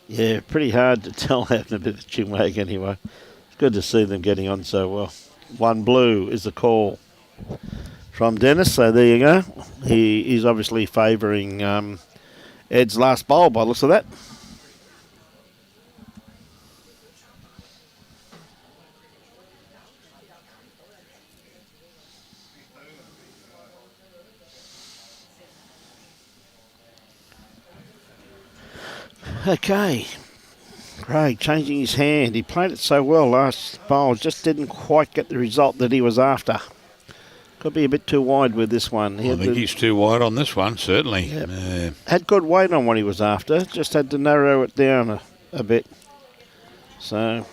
Speaker 1: yeah, pretty hard to tell having a bit of chin wag anyway. It's good to see them getting on so well. One blue is the call from Dennis, so there you go. He's obviously favouring Ed's last bowl by the looks of that. Okay. Craig changing his hand. He played it so well last bowl, just didn't quite get the result that he was after. Could be a bit too wide with this one.
Speaker 2: I think he's too wide on this one, certainly.
Speaker 1: Yep. Had good weight on what he was after, just had to narrow it down a bit. So...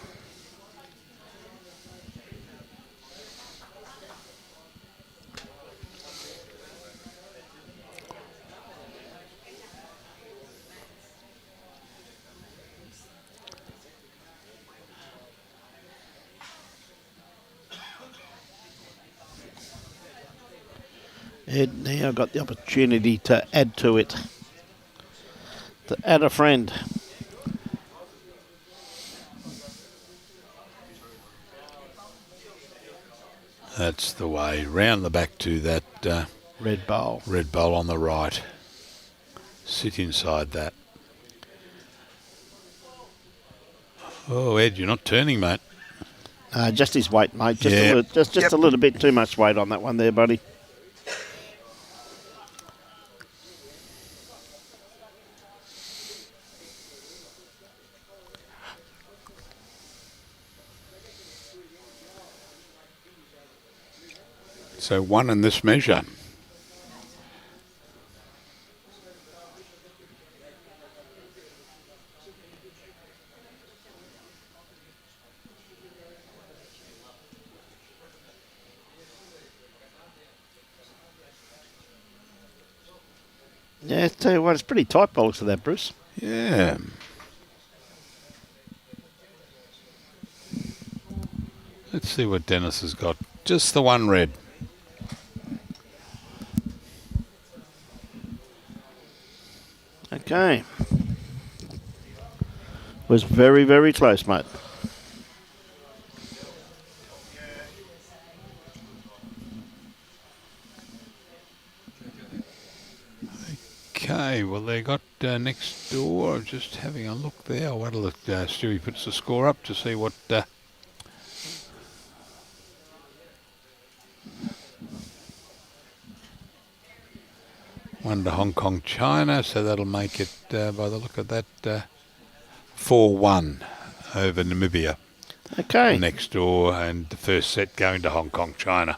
Speaker 1: Ed now got the opportunity to add to it. To add a friend.
Speaker 2: That's the way. Round the back to that
Speaker 1: Red bowl.
Speaker 2: red bowl on the right. Sit inside that. Oh, Ed, you're not turning, mate.
Speaker 1: Just his weight, mate. Just,
Speaker 2: Yeah.
Speaker 1: a little bit too much weight on that one there, buddy.
Speaker 2: So one in this measure.
Speaker 1: Yeah, tell you what, it's pretty tight by the looks of that, Bruce.
Speaker 2: Yeah. Let's see what Dennis has got. Just the one red.
Speaker 1: Okay. Was very, very close, mate.
Speaker 2: Okay, well, they got next door. I'm just having a look there. I'll wait till Stewie puts the score up to see what... one to Hong Kong, China, so that'll make it, by the look of that, 4-1 over Namibia.
Speaker 1: Okay.
Speaker 2: Next door, and the first set going to Hong Kong, China.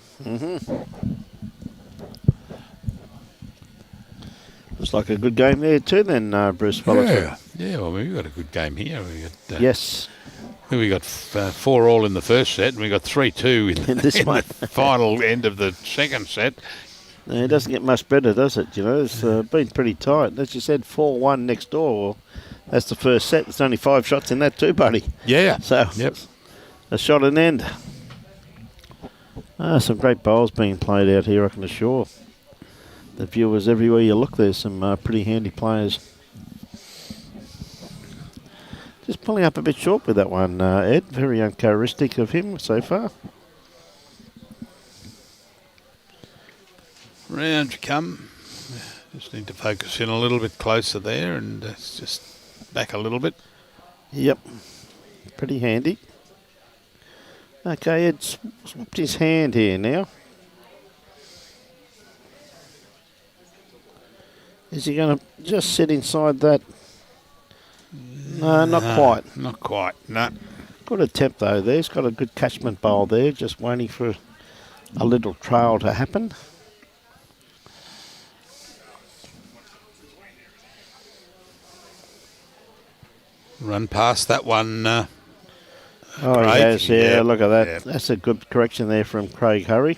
Speaker 1: Looks like a good game there too then, Bruce Bollinger.
Speaker 2: Yeah, well, we've got a good game here. We got,
Speaker 1: yes.
Speaker 2: We got 4-4 in the first set, and we got 3-2
Speaker 1: in this one.
Speaker 2: The final end of the second set.
Speaker 1: It doesn't get much better, does it? You know, it's been pretty tight. As you said, 4-1 next door. Well, that's the first set. There's only 5 shots in that too, buddy.
Speaker 2: Yeah.
Speaker 1: So, a shot and end. Some great bowls being played out here, I can assure the viewers. Everywhere you look, there's some pretty handy players. Just pulling up a bit short with that one, Ed. Very uncharacteristic of him so far.
Speaker 2: Round you come. Just need to focus in a little bit closer there, and it's just back a little bit.
Speaker 1: Yep. Pretty handy. Okay, Ed swapped his hand here now. Is he going to just sit inside that? No, not quite.
Speaker 2: Not quite, no.
Speaker 1: Good attempt though there. He's got a good catchment bowl there, just waiting for a little trail to happen.
Speaker 2: Run past that one.
Speaker 1: Oh,
Speaker 2: Craig.
Speaker 1: he has, yeah, look at that.
Speaker 2: Yeah.
Speaker 1: That's a good correction there from Craig Hurry.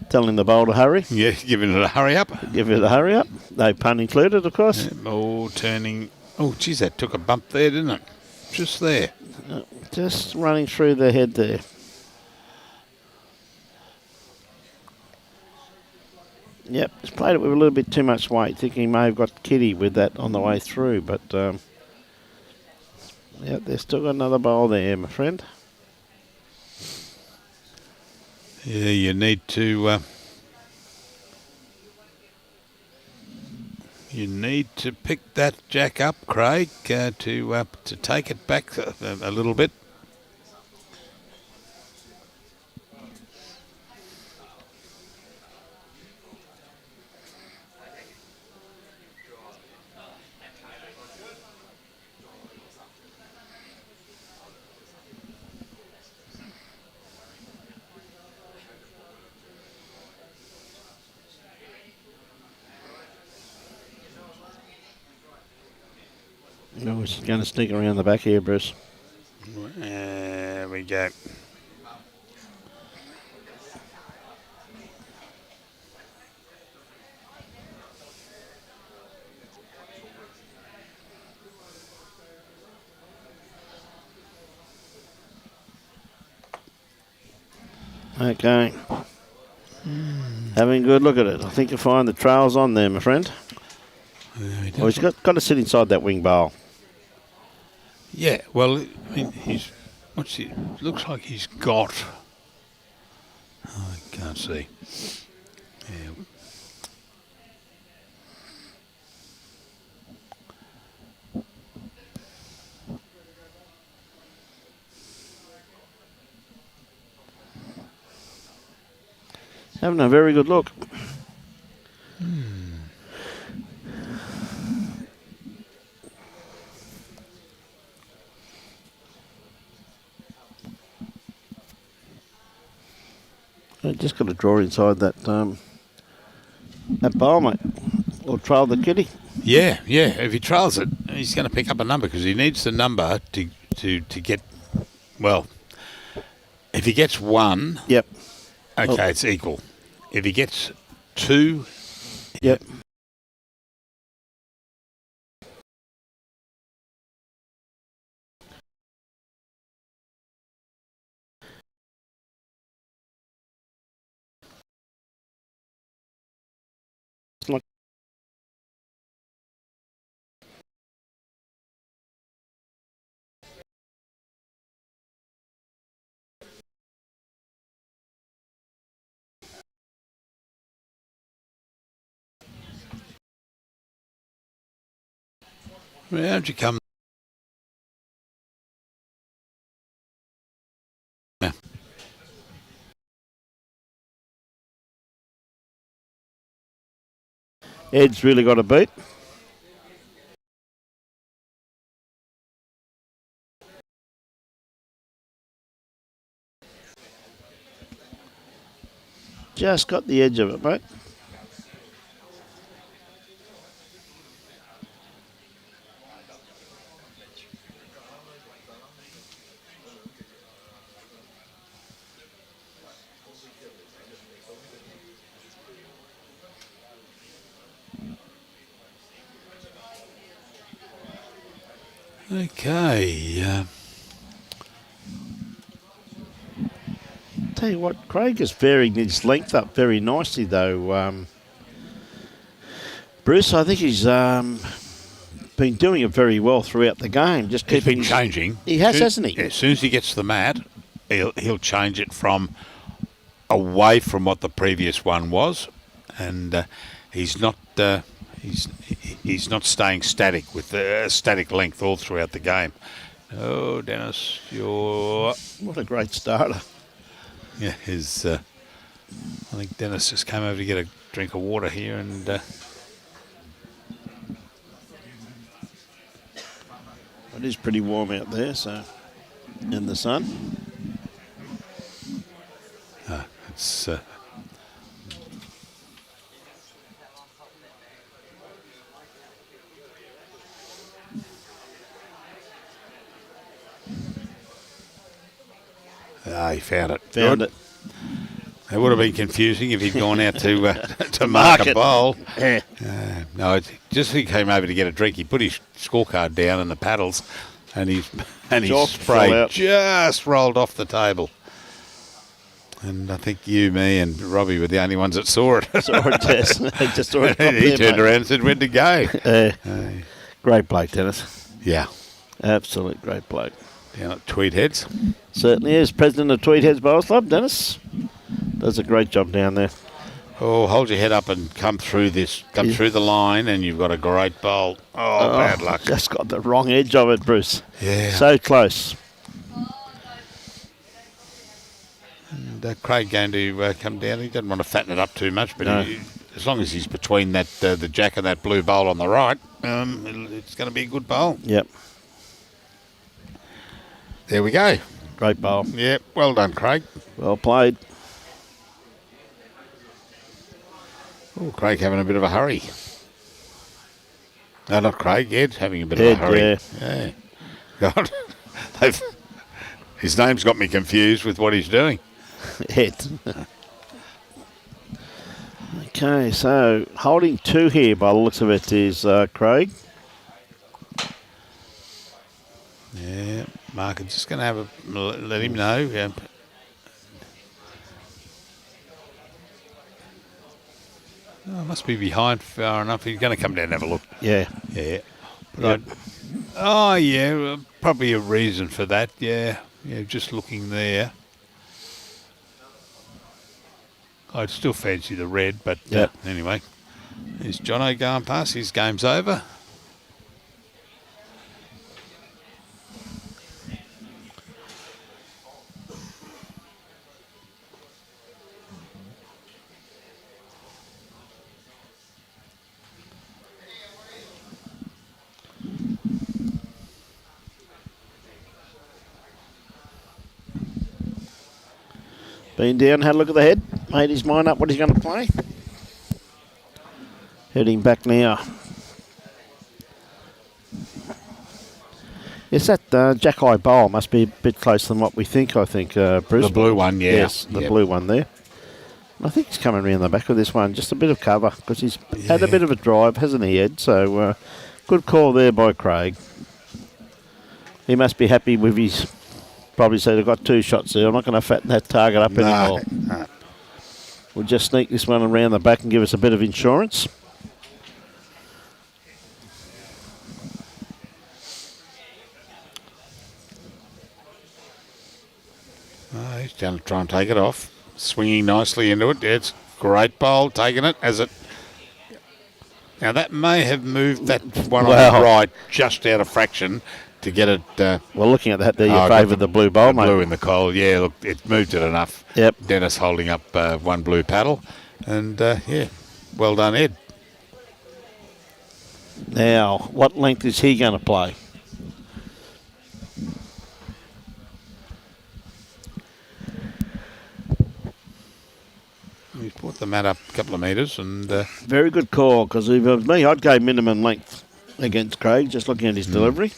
Speaker 1: Telling the bowl to hurry.
Speaker 2: Yeah, giving it a hurry up.
Speaker 1: Give it a hurry up. No pun included, of course.
Speaker 2: Yeah, all turning. Oh, geez, that took a bump there, didn't it? Just there.
Speaker 1: Just running through the head there. Yep, he's played it with a little bit too much weight, thinking he may have got kitty with that on the way through, but yeah, they've still got another bowl there, my friend.
Speaker 2: Yeah, you need to. You need to pick that jack up, Craig, to take it back a little bit.
Speaker 1: No, he's going to sneak around the back here, Bruce.
Speaker 2: There we go.
Speaker 1: Okay. Having a good look at it. I think you'll find the trails on there, my friend.
Speaker 2: He
Speaker 1: Oh, he's got to sit inside that wing bowl.
Speaker 2: Yeah, well, I mean, looks like he's got. Oh, I can't see. Yeah.
Speaker 1: Having a very good look. Just got to draw inside that bowl, mate, or trail the kitty.
Speaker 2: Yeah. If he trails it, he's going to pick up a number because he needs the number to get. Well, if he gets 1,
Speaker 1: Yep.
Speaker 2: Okay, it's equal. If he gets 2,
Speaker 1: Yep.
Speaker 2: Round you come. Yeah.
Speaker 1: Ed's really got a beat. Just got the edge of it, mate.
Speaker 2: Okay.
Speaker 1: Tell you what, Craig is varying his length up very nicely, though. Bruce, I think he's been doing it very well throughout the game. Just
Speaker 2: He's
Speaker 1: keeping
Speaker 2: been changing.
Speaker 1: He has, hasn't he?
Speaker 2: Yeah, as soon as he gets to the mat, he'll change it from away from what the previous one was, and he's not he's not staying static with a static length all throughout the game. Oh, Dennis, you're
Speaker 1: What a great starter.
Speaker 2: yeah. I think Dennis just came over to get a drink of water here, and
Speaker 1: It is pretty warm out there, so in the sun.
Speaker 2: it's. He found it.
Speaker 1: Found
Speaker 2: Good.
Speaker 1: it.
Speaker 2: It would have been confusing if he'd gone out to mark a bowl.
Speaker 1: Yeah.
Speaker 2: No, just as he came over to get a drink, he put his scorecard down in the paddles, and his
Speaker 1: Chalk fell
Speaker 2: spray
Speaker 1: out.
Speaker 2: just rolled off the table. And I think you, me, and Robbie were the only ones that saw it.
Speaker 1: Saw it, yes. Just saw it.
Speaker 2: He turned around and said, "Where'd it go?"
Speaker 1: Great bloke, Dennis.
Speaker 2: Yeah,
Speaker 1: Absolute great bloke.
Speaker 2: down at Tweed Heads.
Speaker 1: Certainly is. President of Tweed Heads Bowls Club, Dennis. Does a great job down there.
Speaker 2: Oh, hold your head up and come through this. Come through the line, and you've got a great bowl. Oh, bad luck.
Speaker 1: Just got the wrong edge of it, Bruce.
Speaker 2: Yeah.
Speaker 1: So close.
Speaker 2: And Craig going to come down. He doesn't want to fatten it up too much, but
Speaker 1: No.
Speaker 2: as long as he's between that the jack and that blue bowl on the right, it's going to be a good bowl.
Speaker 1: Yep.
Speaker 2: There we go.
Speaker 1: Great bowl.
Speaker 2: Yeah, well done, Craig.
Speaker 1: Well played.
Speaker 2: Oh, Craig having a bit of a hurry. No, not Craig. Ed having a bit
Speaker 1: Ed,
Speaker 2: of a hurry.
Speaker 1: yeah.
Speaker 2: God, his name's got me confused with what he's doing.
Speaker 1: Ed. Okay, so holding two here by the looks of it is Craig.
Speaker 2: Yeah, Mark is just going to have let him know. Yeah. Oh, must be behind far enough. He's going to come down and have a look.
Speaker 1: Yeah.
Speaker 2: Yeah.
Speaker 1: Yep.
Speaker 2: Probably a reason for that. Yeah, just looking there. I'd still fancy the red, but
Speaker 1: Yep.
Speaker 2: Anyway. Is Jono going past? His game's over.
Speaker 1: Been down, had a look at the head, made his mind up what he's going to play. Heading back now. Yes, that Jack Eye bowl must be a bit closer than what we think, I think, Bruce.
Speaker 2: The blue one, yeah.
Speaker 1: Yes, the
Speaker 2: Yep.
Speaker 1: blue one there. I think he's coming around the back of this one, just a bit of cover, because he's had a bit of a drive, hasn't he, Ed? So, good call there by Craig. He must be happy with his... Probably said, I've got two shots there. I'm not going to fatten that target up anymore.
Speaker 2: No.
Speaker 1: We'll just sneak this one around the back and give us a bit of insurance.
Speaker 2: Oh, he's going to try and take it off. Swinging nicely into it. It's great bowl, taking it as it... Now, that may have moved that one on
Speaker 1: Well.
Speaker 2: the right just out of fraction to get it.
Speaker 1: Well, looking at that there, you
Speaker 2: I got
Speaker 1: favour the blue bowl,
Speaker 2: the
Speaker 1: mate.
Speaker 2: blue in the coal. Yeah, look, it moved it enough.
Speaker 1: Yep.
Speaker 2: Dennis holding up one blue paddle. And, yeah, well done, Ed.
Speaker 1: Now, what length is he going to play?
Speaker 2: He's brought the mat up a couple of metres and...
Speaker 1: Very good call, because if it was me, I'd go minimum length against Craig, just looking at his delivery.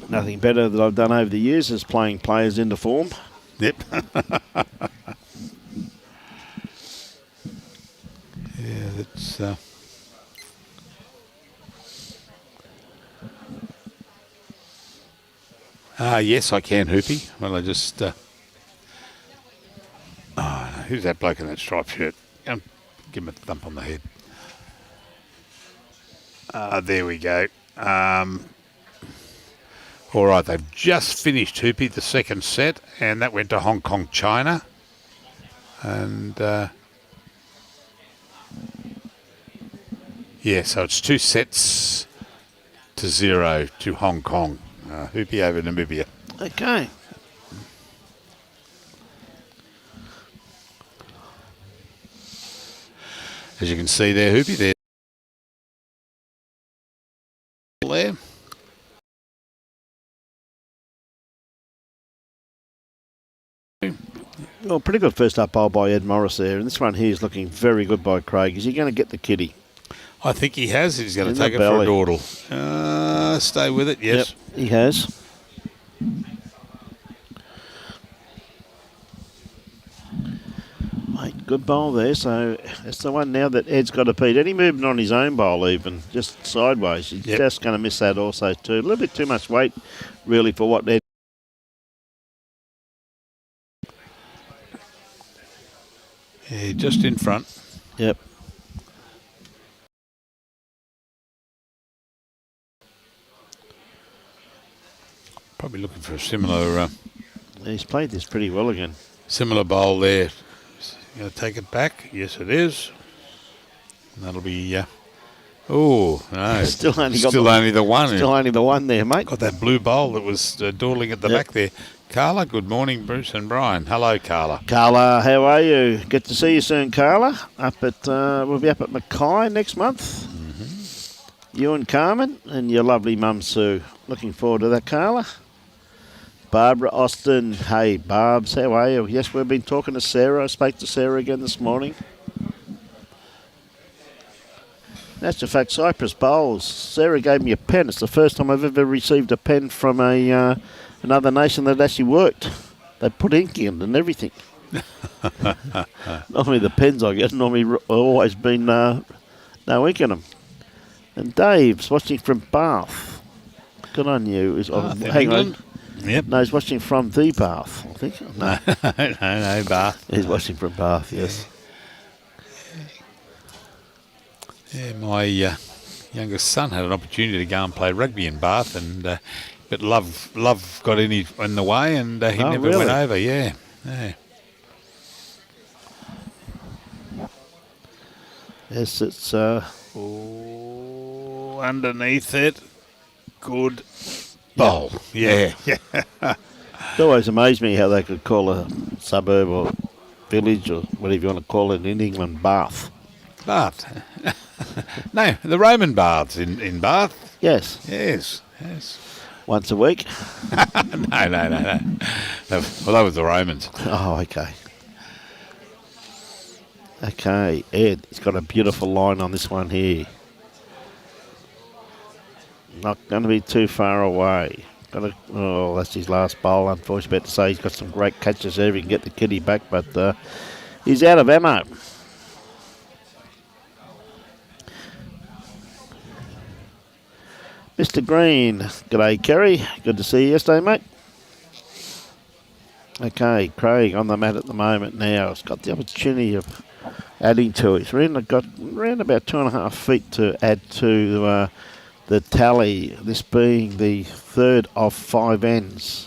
Speaker 1: Nothing better that I've done over the years is playing players into form.
Speaker 2: Yep. Yeah, that's... yes, I can, Hoopy. Well, I just... who's that bloke in that striped shirt? Give him a thump on the head. There we go. All right, they've just finished, Hoopy, the second set, and that went to Hong Kong, China. And... yeah, so it's 2 sets to 0 to Hong Kong. Hoopy over Namibia.
Speaker 1: Okay.
Speaker 2: As you can see there, Hoopy, there.
Speaker 1: Well, pretty good first up bowl by Ed Morris there. And this one here is looking very good by Craig. Is he going to get the kitty?
Speaker 2: I think he has. He's going
Speaker 1: In
Speaker 2: to take
Speaker 1: the
Speaker 2: it for a
Speaker 1: belly.
Speaker 2: dawdle. Stay with it, yes.
Speaker 1: Yep, he has. Mate, good bowl there. So that's the one now that Ed's got to beat. Any movement on his own bowl even, just sideways, he's just going to miss that also too. A little bit too much weight really for what Ed...
Speaker 2: Yeah, just in front.
Speaker 1: Yep.
Speaker 2: Probably looking for a similar
Speaker 1: He's played this pretty well again.
Speaker 2: similar bowl there. Going to take it back? Yes, it is. And that'll be... oh, no.
Speaker 1: Still only
Speaker 2: the one.
Speaker 1: Still only the one there, mate.
Speaker 2: Got that blue bowl that was dawdling at the back there. Carla, good morning, Bruce and Brian. Hello, Carla.
Speaker 1: Carla, how are you? Get to see you soon, Carla. We'll be up at Mackay next month. You and Carmen and your lovely mum, Sue. Looking forward to that, Carla. Barbara Austin. Hey, Barbs, how are you? Yes, we've been talking to Sarah. I spoke to Sarah again this morning. That's the fact, Cypress Bowls. Sarah gave me a pen. It's the first time I've ever received a pen from another nation that actually worked. They put ink in and everything. Normally the pens I get, always been no ink in them. And Dave's watching from Bath. Good on you. Hang on.
Speaker 2: Yep.
Speaker 1: No, he's watching from the Bath, I think. No,
Speaker 2: no, Bath.
Speaker 1: He's watching from Bath, yes.
Speaker 2: Yeah, my youngest son had an opportunity to go and play rugby in Bath, and but love got in the way, and he never
Speaker 1: really?
Speaker 2: went over. Yeah.
Speaker 1: Yes, it's...
Speaker 2: underneath it. Good bowl. Yeah.
Speaker 1: It always amazed me how they could call a suburb or village or whatever you want to call it in England, Bath.
Speaker 2: Bath. No, the Roman baths in Bath.
Speaker 1: Yes.
Speaker 2: Yes.
Speaker 1: Once a week.
Speaker 2: No. Well, that was the Romans.
Speaker 1: Oh, okay. Okay, Ed, he's got a beautiful line on this one here. Not going to be too far away. That's his last bowl. Unfortunately, about to say he's got some great catches there. He can get the kitty back, but he's out of ammo. Mr. Green, g'day Kerry. Good to see you yesterday, mate. Okay, Craig on the mat at the moment now. He's got the opportunity of adding to it. He's got around about 2.5 feet to add to the tally, this being the third of 5 ends.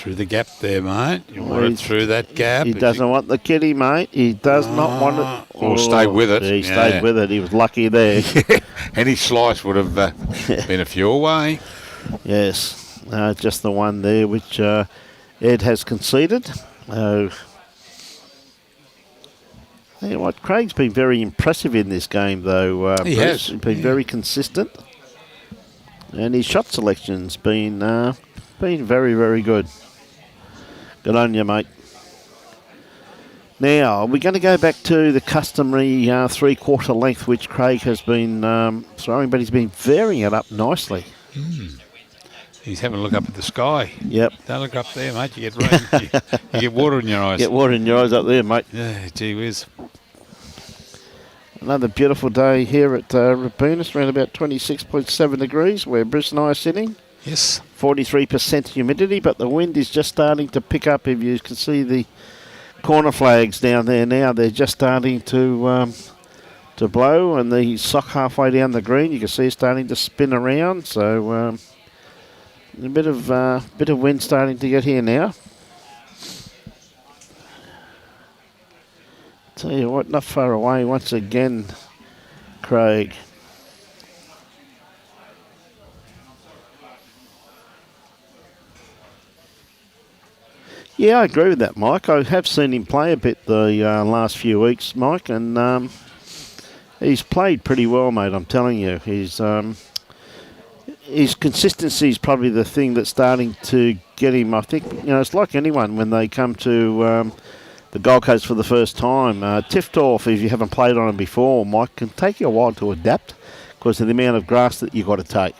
Speaker 2: Through the gap there, mate. You want it through that gap.
Speaker 1: He doesn't want the kitty, mate. He does not want it.
Speaker 2: Or stay with it.
Speaker 1: He stayed with it. He was lucky there.
Speaker 2: Any slice would have been a few away.
Speaker 1: Yes. Just the one there, which Ed has conceded. You know what? Craig's been very impressive in this game, though.
Speaker 2: He has.
Speaker 1: He's been very consistent. And his shot selection's been very, very good. Good on you, mate. Now, we're going to go back to the customary three-quarter length, which Craig has been throwing, but he's been varying it up nicely.
Speaker 2: He's having a look up at the sky.
Speaker 1: Yep.
Speaker 2: Don't look up there, mate. You get rain. You get water in your eyes.
Speaker 1: Get water in your eyes up there, mate.
Speaker 2: Yeah, gee whiz.
Speaker 1: Another beautiful day here at Robina, around about 26.7 degrees, where Bruce and I are sitting.
Speaker 2: Yes.
Speaker 1: 43% humidity, but the wind is just starting to pick up. If you can see the corner flags down there now, they're just starting to blow, and the sock halfway down the green, you can see it's starting to spin around. So a bit of wind starting to get here now. Tell you what, not far away once again, Craig. Yeah, I agree with that, Mike. I have seen him play a bit the last few weeks, Mike, and he's played pretty well, mate, I'm telling you. His consistency is probably the thing that's starting to get him. I think, it's like anyone when they come to the Gold Coast for the first time. Tiftorf, if you haven't played on him before, Mike, can take you a while to adapt because of the amount of grass that you've got to take.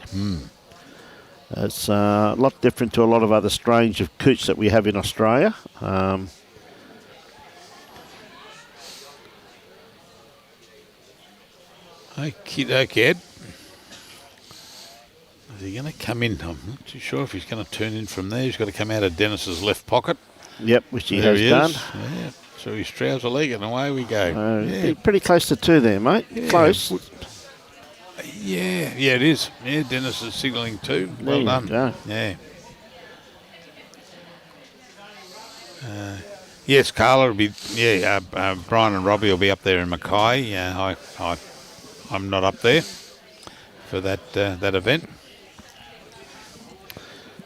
Speaker 1: It's a lot different to a lot of other strains of cooch that we have in Australia.
Speaker 2: Okay, Ed. Is he going to come in? I'm not too sure if he's going to turn in from there. He's got to come out of Dennis's left pocket.
Speaker 1: Yep, which he
Speaker 2: there
Speaker 1: has
Speaker 2: he
Speaker 1: done.
Speaker 2: Yeah. So his trouser leg and away we go.
Speaker 1: Pretty close to two there, mate.
Speaker 2: Yeah.
Speaker 1: Close.
Speaker 2: Yeah, it is. Yeah, Dennis is signalling two. Well done.
Speaker 1: Go.
Speaker 2: Yeah. Yes, Carla will be. Yeah, Brian and Robbie will be up there in Mackay. I'm not up there for that event.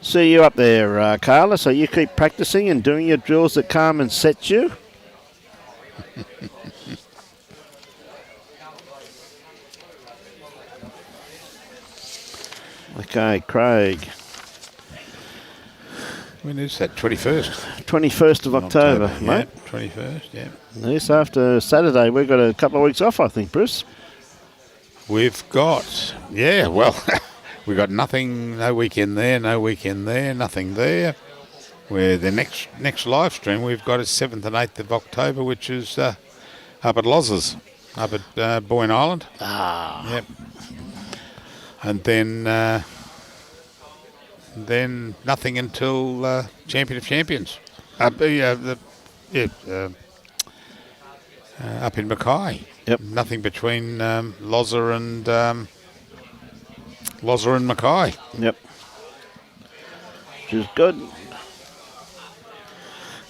Speaker 1: See you up there, Carla. So you keep practicing and doing your drills that Carmen sets you. Okay, Craig.
Speaker 2: When is that? 21st?
Speaker 1: 21st of October, mate.
Speaker 2: Yeah, 21st, yeah.
Speaker 1: Yes, after Saturday, we've got a couple of weeks off, I think, Bruce.
Speaker 2: We've got, we've got nothing, no weekend there, nothing there. Where the next live stream we've got is 7th and 8th of October, which is up at Loz's, up at Boyne Island. Yep. And then nothing until Champion of Champions. Up in Mackay.
Speaker 1: Yep.
Speaker 2: Nothing between Loza and Mackay.
Speaker 1: Yep. Which is good.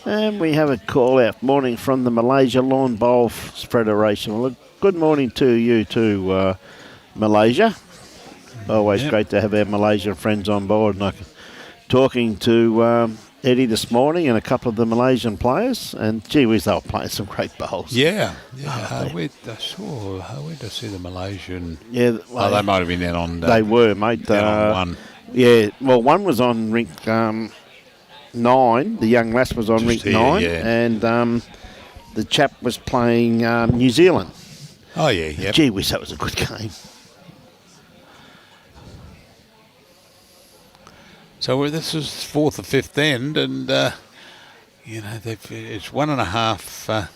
Speaker 1: And we have a call out morning from the Malaysia Lawn Bowls Federation. Well, good morning to you too, Malaysia. Always great to have our Malaysian friends on board. And talking to Eddie this morning and a couple of the Malaysian players, and gee whiz, they were playing some great bowls.
Speaker 2: Yeah. Where did I see the Malaysian?
Speaker 1: Yeah,
Speaker 2: they might have been down on.
Speaker 1: They were, mate.
Speaker 2: On one.
Speaker 1: Yeah, well, one was on rink 9. The young lass was on rink 9, and the chap was playing New Zealand.
Speaker 2: Oh yeah, yeah.
Speaker 1: Gee whiz, that was a good game.
Speaker 2: So this is 4th or 5th end, and it's 1.5.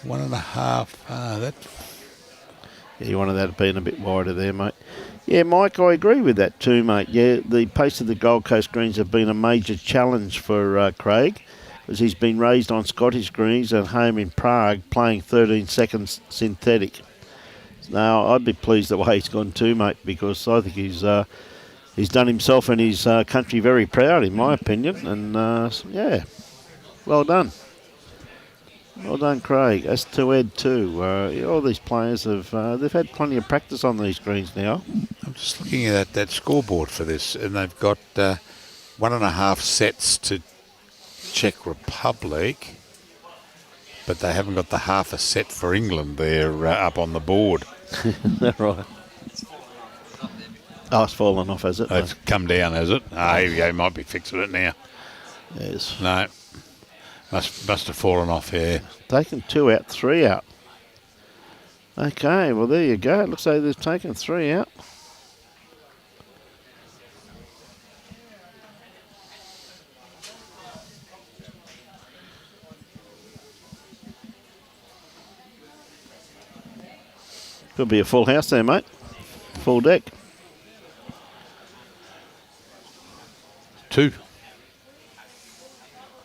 Speaker 2: 1.5. That.
Speaker 1: Yeah, you wanted that to be a bit wider there, mate. Yeah, Mike, I agree with that too, mate. Yeah, the pace of the Gold Coast greens have been a major challenge for Craig, as he's been raised on Scottish greens and home in Prague playing 13 seconds synthetic. Now, I'd be pleased the way he's gone too, mate, because I think he's he's done himself and his country very proud, in my opinion. And yeah, well done. Well done, Craig. As to Ed too. All these players they've had plenty of practice on these greens now.
Speaker 2: I'm just looking at that scoreboard for this, and they've got 1.5 sets to Czech Republic, but they haven't got the half a set for England there up on the board.
Speaker 1: Right. Oh, it's fallen off, has it?
Speaker 2: It's come down, has it? Ah, here we go. Might be fixing it now.
Speaker 1: Yes.
Speaker 2: No. Must have fallen off here.
Speaker 1: Taken 2 out, 3 out. Okay, well, there you go. It looks like they've taken 3 out. Could be a full house there, mate. Full deck.
Speaker 2: 2.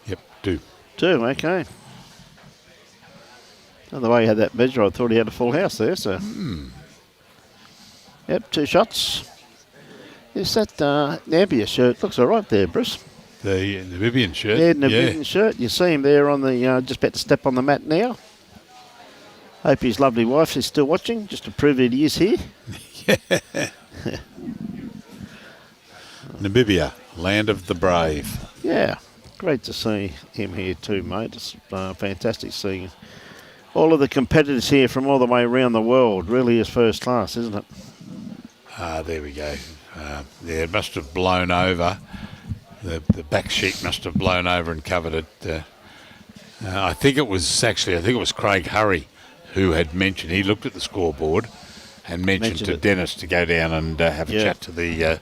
Speaker 2: Yep, 2.
Speaker 1: 2, okay. Oh, the way he had that measure, I thought he had a full house there, so. Yep, 2 shots. Is that Namibia shirt? Looks all right there, Bruce.
Speaker 2: The Vivian shirt.
Speaker 1: Yeah, the Vivian shirt. You see him there on the, just about to step on the mat now. Hope his lovely wife is still watching, just to prove that he is here.
Speaker 2: Namibia, land of the brave.
Speaker 1: Yeah, great to see him here too, mate. It's fantastic seeing all of the competitors here from all the way around the world. Really is first class, isn't it?
Speaker 2: There we go. Yeah, it must have blown over. The back sheet must have blown over and covered it. I think it was Craig Hurry who had mentioned, he looked at the scoreboard and mentioned to Dennis to go down and have a chat to the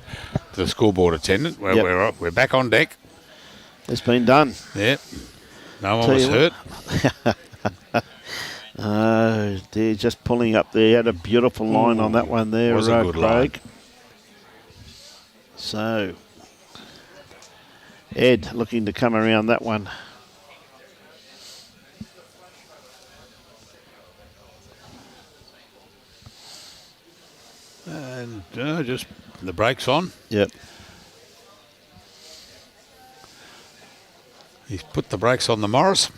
Speaker 2: scoreboard attendant. We're back on deck.
Speaker 1: It's been done.
Speaker 2: Yeah. No one was hurt.
Speaker 1: Oh, they're just pulling up there. Had a beautiful line on that one there,
Speaker 2: was a good
Speaker 1: Craig.
Speaker 2: line.
Speaker 1: So, Ed looking to come around that one.
Speaker 2: And just the brakes on.
Speaker 1: Yep.
Speaker 2: He's put the brakes on the Morris.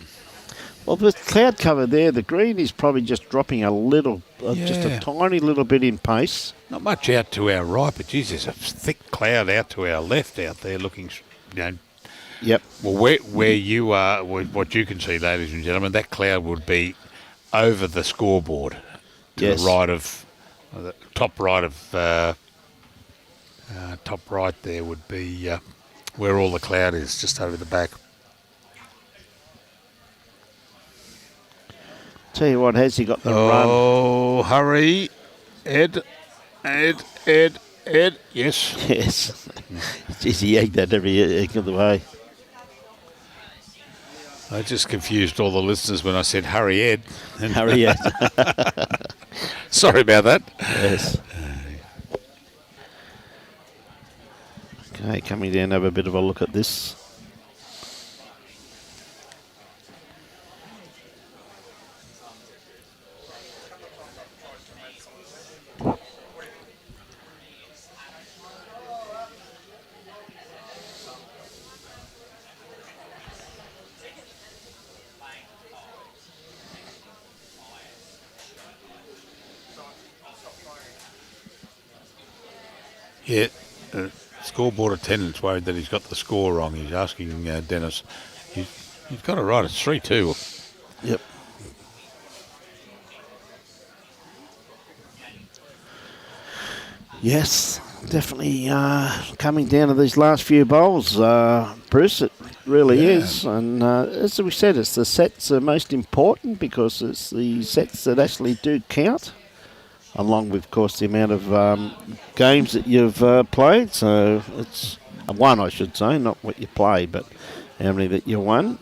Speaker 1: Well, the cloud cover there, the green is probably just dropping a little, just a tiny little bit in pace.
Speaker 2: Not much out to our right, but geez, there's a thick cloud out to our left out there looking,
Speaker 1: Yep.
Speaker 2: Well, where you are, what you can see, ladies and gentlemen, that cloud would be over the scoreboard to the right of, the top right of, top right there would be where all the cloud is, just over the back.
Speaker 1: Tell you what, has he got the run?
Speaker 2: Oh, hurry, Ed, yes.
Speaker 1: Yes. Jeez, he egged that every egg of the way.
Speaker 2: I just confused all the listeners when I said hurry, Ed.
Speaker 1: Hurry, Ed.
Speaker 2: Sorry about that.
Speaker 1: Yes. Okay, coming down, have a bit of a look at this.
Speaker 2: Yeah, scoreboard attendant's worried that he's got the score wrong. He's asking Dennis. He's got it right. It's 3-2.
Speaker 1: Yep. Yes, definitely coming down to these last few bowls, Bruce. It really is. And as we said, it's the sets are most important because it's the sets that actually do count, along with, of course, the amount of games that you've played. So it's won, I should say, not what you play, but how many that you won.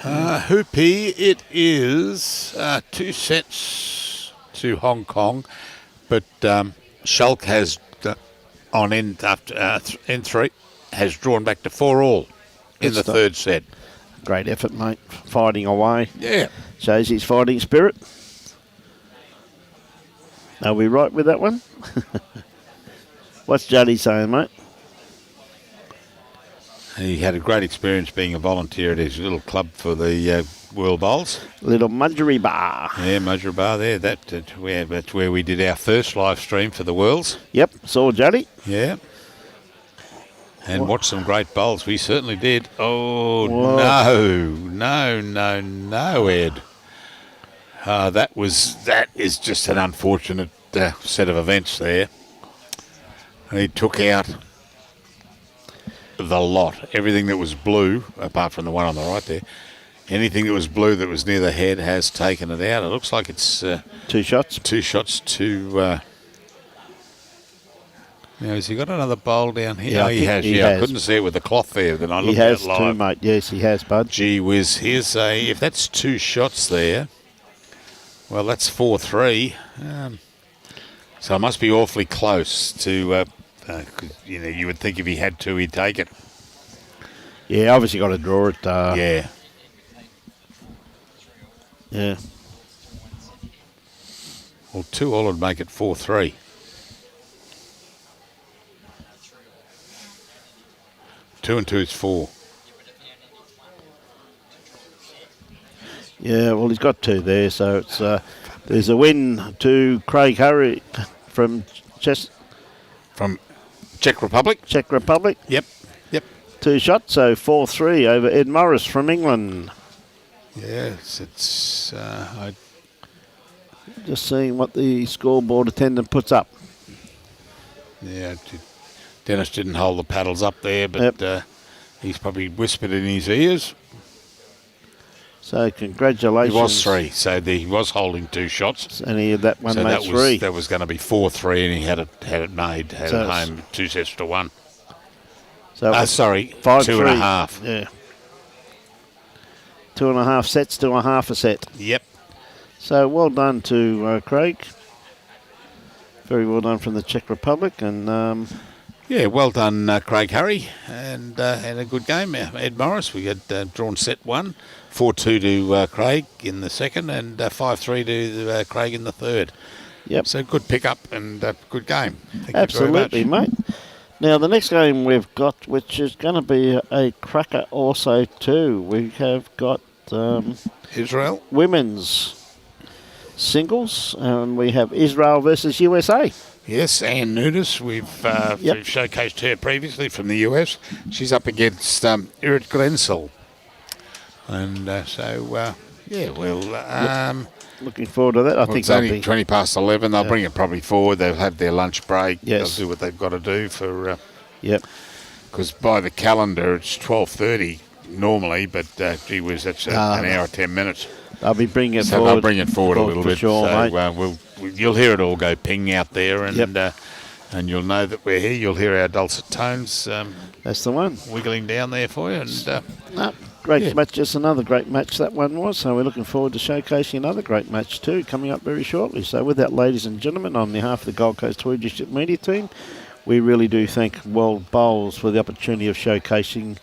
Speaker 2: Hoopy, it is 2 sets to Hong Kong, but Shulk has, on end after N3, has drawn back to 4-all in the third set.
Speaker 1: Great effort, mate. Fighting away.
Speaker 2: Yeah.
Speaker 1: Shows his fighting spirit. Are we right with that one? What's Juddy saying, mate?
Speaker 2: He had a great experience being a volunteer at his little club for the World Bowls.
Speaker 1: Little Mudgery Bar.
Speaker 2: Yeah, Mudgery Bar there. That's where we did our first live stream for the Worlds.
Speaker 1: Yep, saw Juddy.
Speaker 2: Yeah. And watched some great bowls. We certainly did. Oh,
Speaker 1: Whoa.
Speaker 2: no, Ed. That is just an unfortunate set of events there. He took out the lot. Everything that was blue, apart from the one on the right there, anything that was blue that was near the head has taken it out. It looks like it's
Speaker 1: 2 shots.
Speaker 2: 2 shots to... now, has he got another bowl down here?
Speaker 1: Yeah,
Speaker 2: Oh, he has. I couldn't see it with the cloth there. Then I looked at it live.
Speaker 1: He has 2, mate. Yes, he has, bud.
Speaker 2: Gee whiz. If that's 2 shots there, well, that's 4-3. So it must be awfully close to, you would think if he had 2, he'd take it.
Speaker 1: Yeah, obviously got to draw it.
Speaker 2: Yeah.
Speaker 1: Yeah.
Speaker 2: Well, 2 all would make it 4-3. 2 and 2 is 4.
Speaker 1: Yeah, well, he's got 2 there, so it's there's a win to Craig Hurry from
Speaker 2: From Czech Republic?
Speaker 1: Czech Republic.
Speaker 2: Yep.
Speaker 1: 2 shots, so 4-3 over Ed Morris from England.
Speaker 2: Yes, it's...
Speaker 1: Just seeing what the scoreboard attendant puts up.
Speaker 2: Yeah, Dennis didn't hold the paddles up there, but he's probably whispered in his ears.
Speaker 1: So congratulations.
Speaker 2: He was 3, so he was holding 2 shots.
Speaker 1: And he had that one,
Speaker 2: so
Speaker 1: made 3.
Speaker 2: That was going to be 4-3, and he had it made, it home 2 sets to 1.
Speaker 1: So
Speaker 2: 2.5.
Speaker 1: Yeah. 2.5 sets to a half a set.
Speaker 2: Yep.
Speaker 1: So well done to Craig. Very well done from the Czech Republic, and
Speaker 2: yeah, well done, Craig Hurry, and a good game. Ed Morris, we had drawn set 1, 4-2 to Craig in the second, and 5-3 to Craig in the third.
Speaker 1: Yep.
Speaker 2: So good pick-up and good game. Thank
Speaker 1: absolutely,
Speaker 2: you very much.
Speaker 1: mate. Now, the next game we've got, which is going to be a cracker also too, we have got
Speaker 2: Israel.
Speaker 1: Women's singles, and we have Israel versus USA.
Speaker 2: Yes, Ann Nunes. We've showcased her previously from the US. She's up against Irit Grensel. And
Speaker 1: looking forward to that. I think
Speaker 2: it's only 20 past 11. They'll bring it probably forward. They'll have their lunch break.
Speaker 1: Yes.
Speaker 2: They'll do what they've got to do for...
Speaker 1: Yep.
Speaker 2: Because by the calendar, it's 12:30 normally, but gee whiz, that's an hour, 10 minutes.
Speaker 1: They'll be bringing it
Speaker 2: so
Speaker 1: forward.
Speaker 2: They'll bring it forward a little bit.
Speaker 1: Sure,
Speaker 2: so you'll hear it all go ping out there, and you'll know that we're here. You'll hear our dulcet tones.
Speaker 1: That's the one.
Speaker 2: Wiggling down there for you. And
Speaker 1: great match. Just another great match that one was. So we're looking forward to showcasing another great match too, coming up very shortly. So with that, ladies and gentlemen, on behalf of the Gold Coast Tweed District Media Team, we really do thank World Bowls for the opportunity of showcasing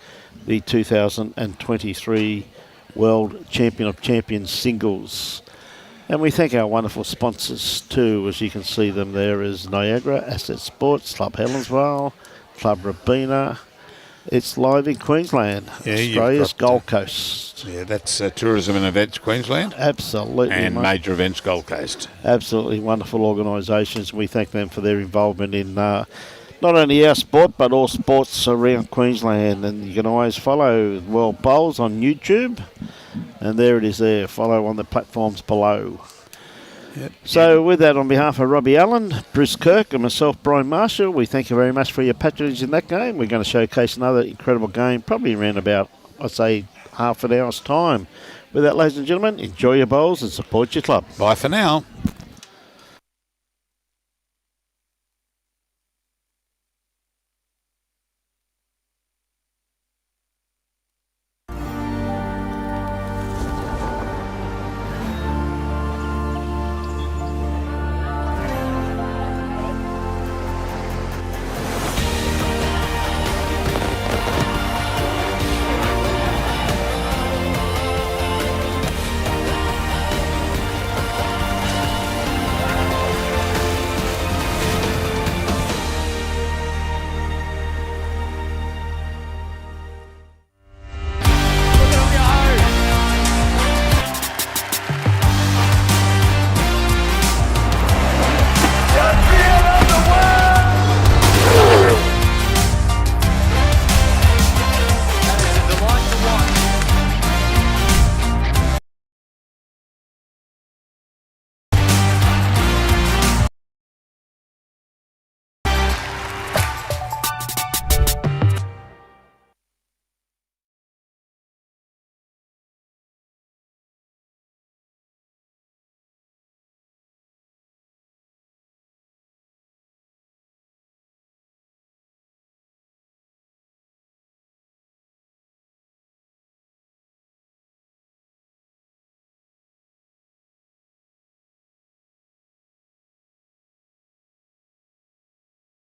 Speaker 1: the 2023 World Champion of Champions Singles. And we thank our wonderful sponsors too, as you can see them there, is Niagara Asset Sports, Club Helensvale, Club Robina. It's live in Queensland, Australia's Gold Coast.
Speaker 2: Yeah, that's Tourism and Events Queensland.
Speaker 1: Absolutely.
Speaker 2: And Major Events Gold Coast.
Speaker 1: Absolutely wonderful organisations. We thank them for their involvement in not only our sport, but all sports around Queensland. And you can always follow World Bowls on YouTube. And there it is there. Follow on the platforms below.
Speaker 2: Yep.
Speaker 1: So with that, on behalf of Robbie Allen, Bruce Kirk and myself, Brian Marshall, we thank you very much for your patronage in that game. We're going to showcase another incredible game, probably around about, I'd say, half an hour's time. With that, ladies and gentlemen, enjoy your bowls and support your club.
Speaker 2: Bye for now.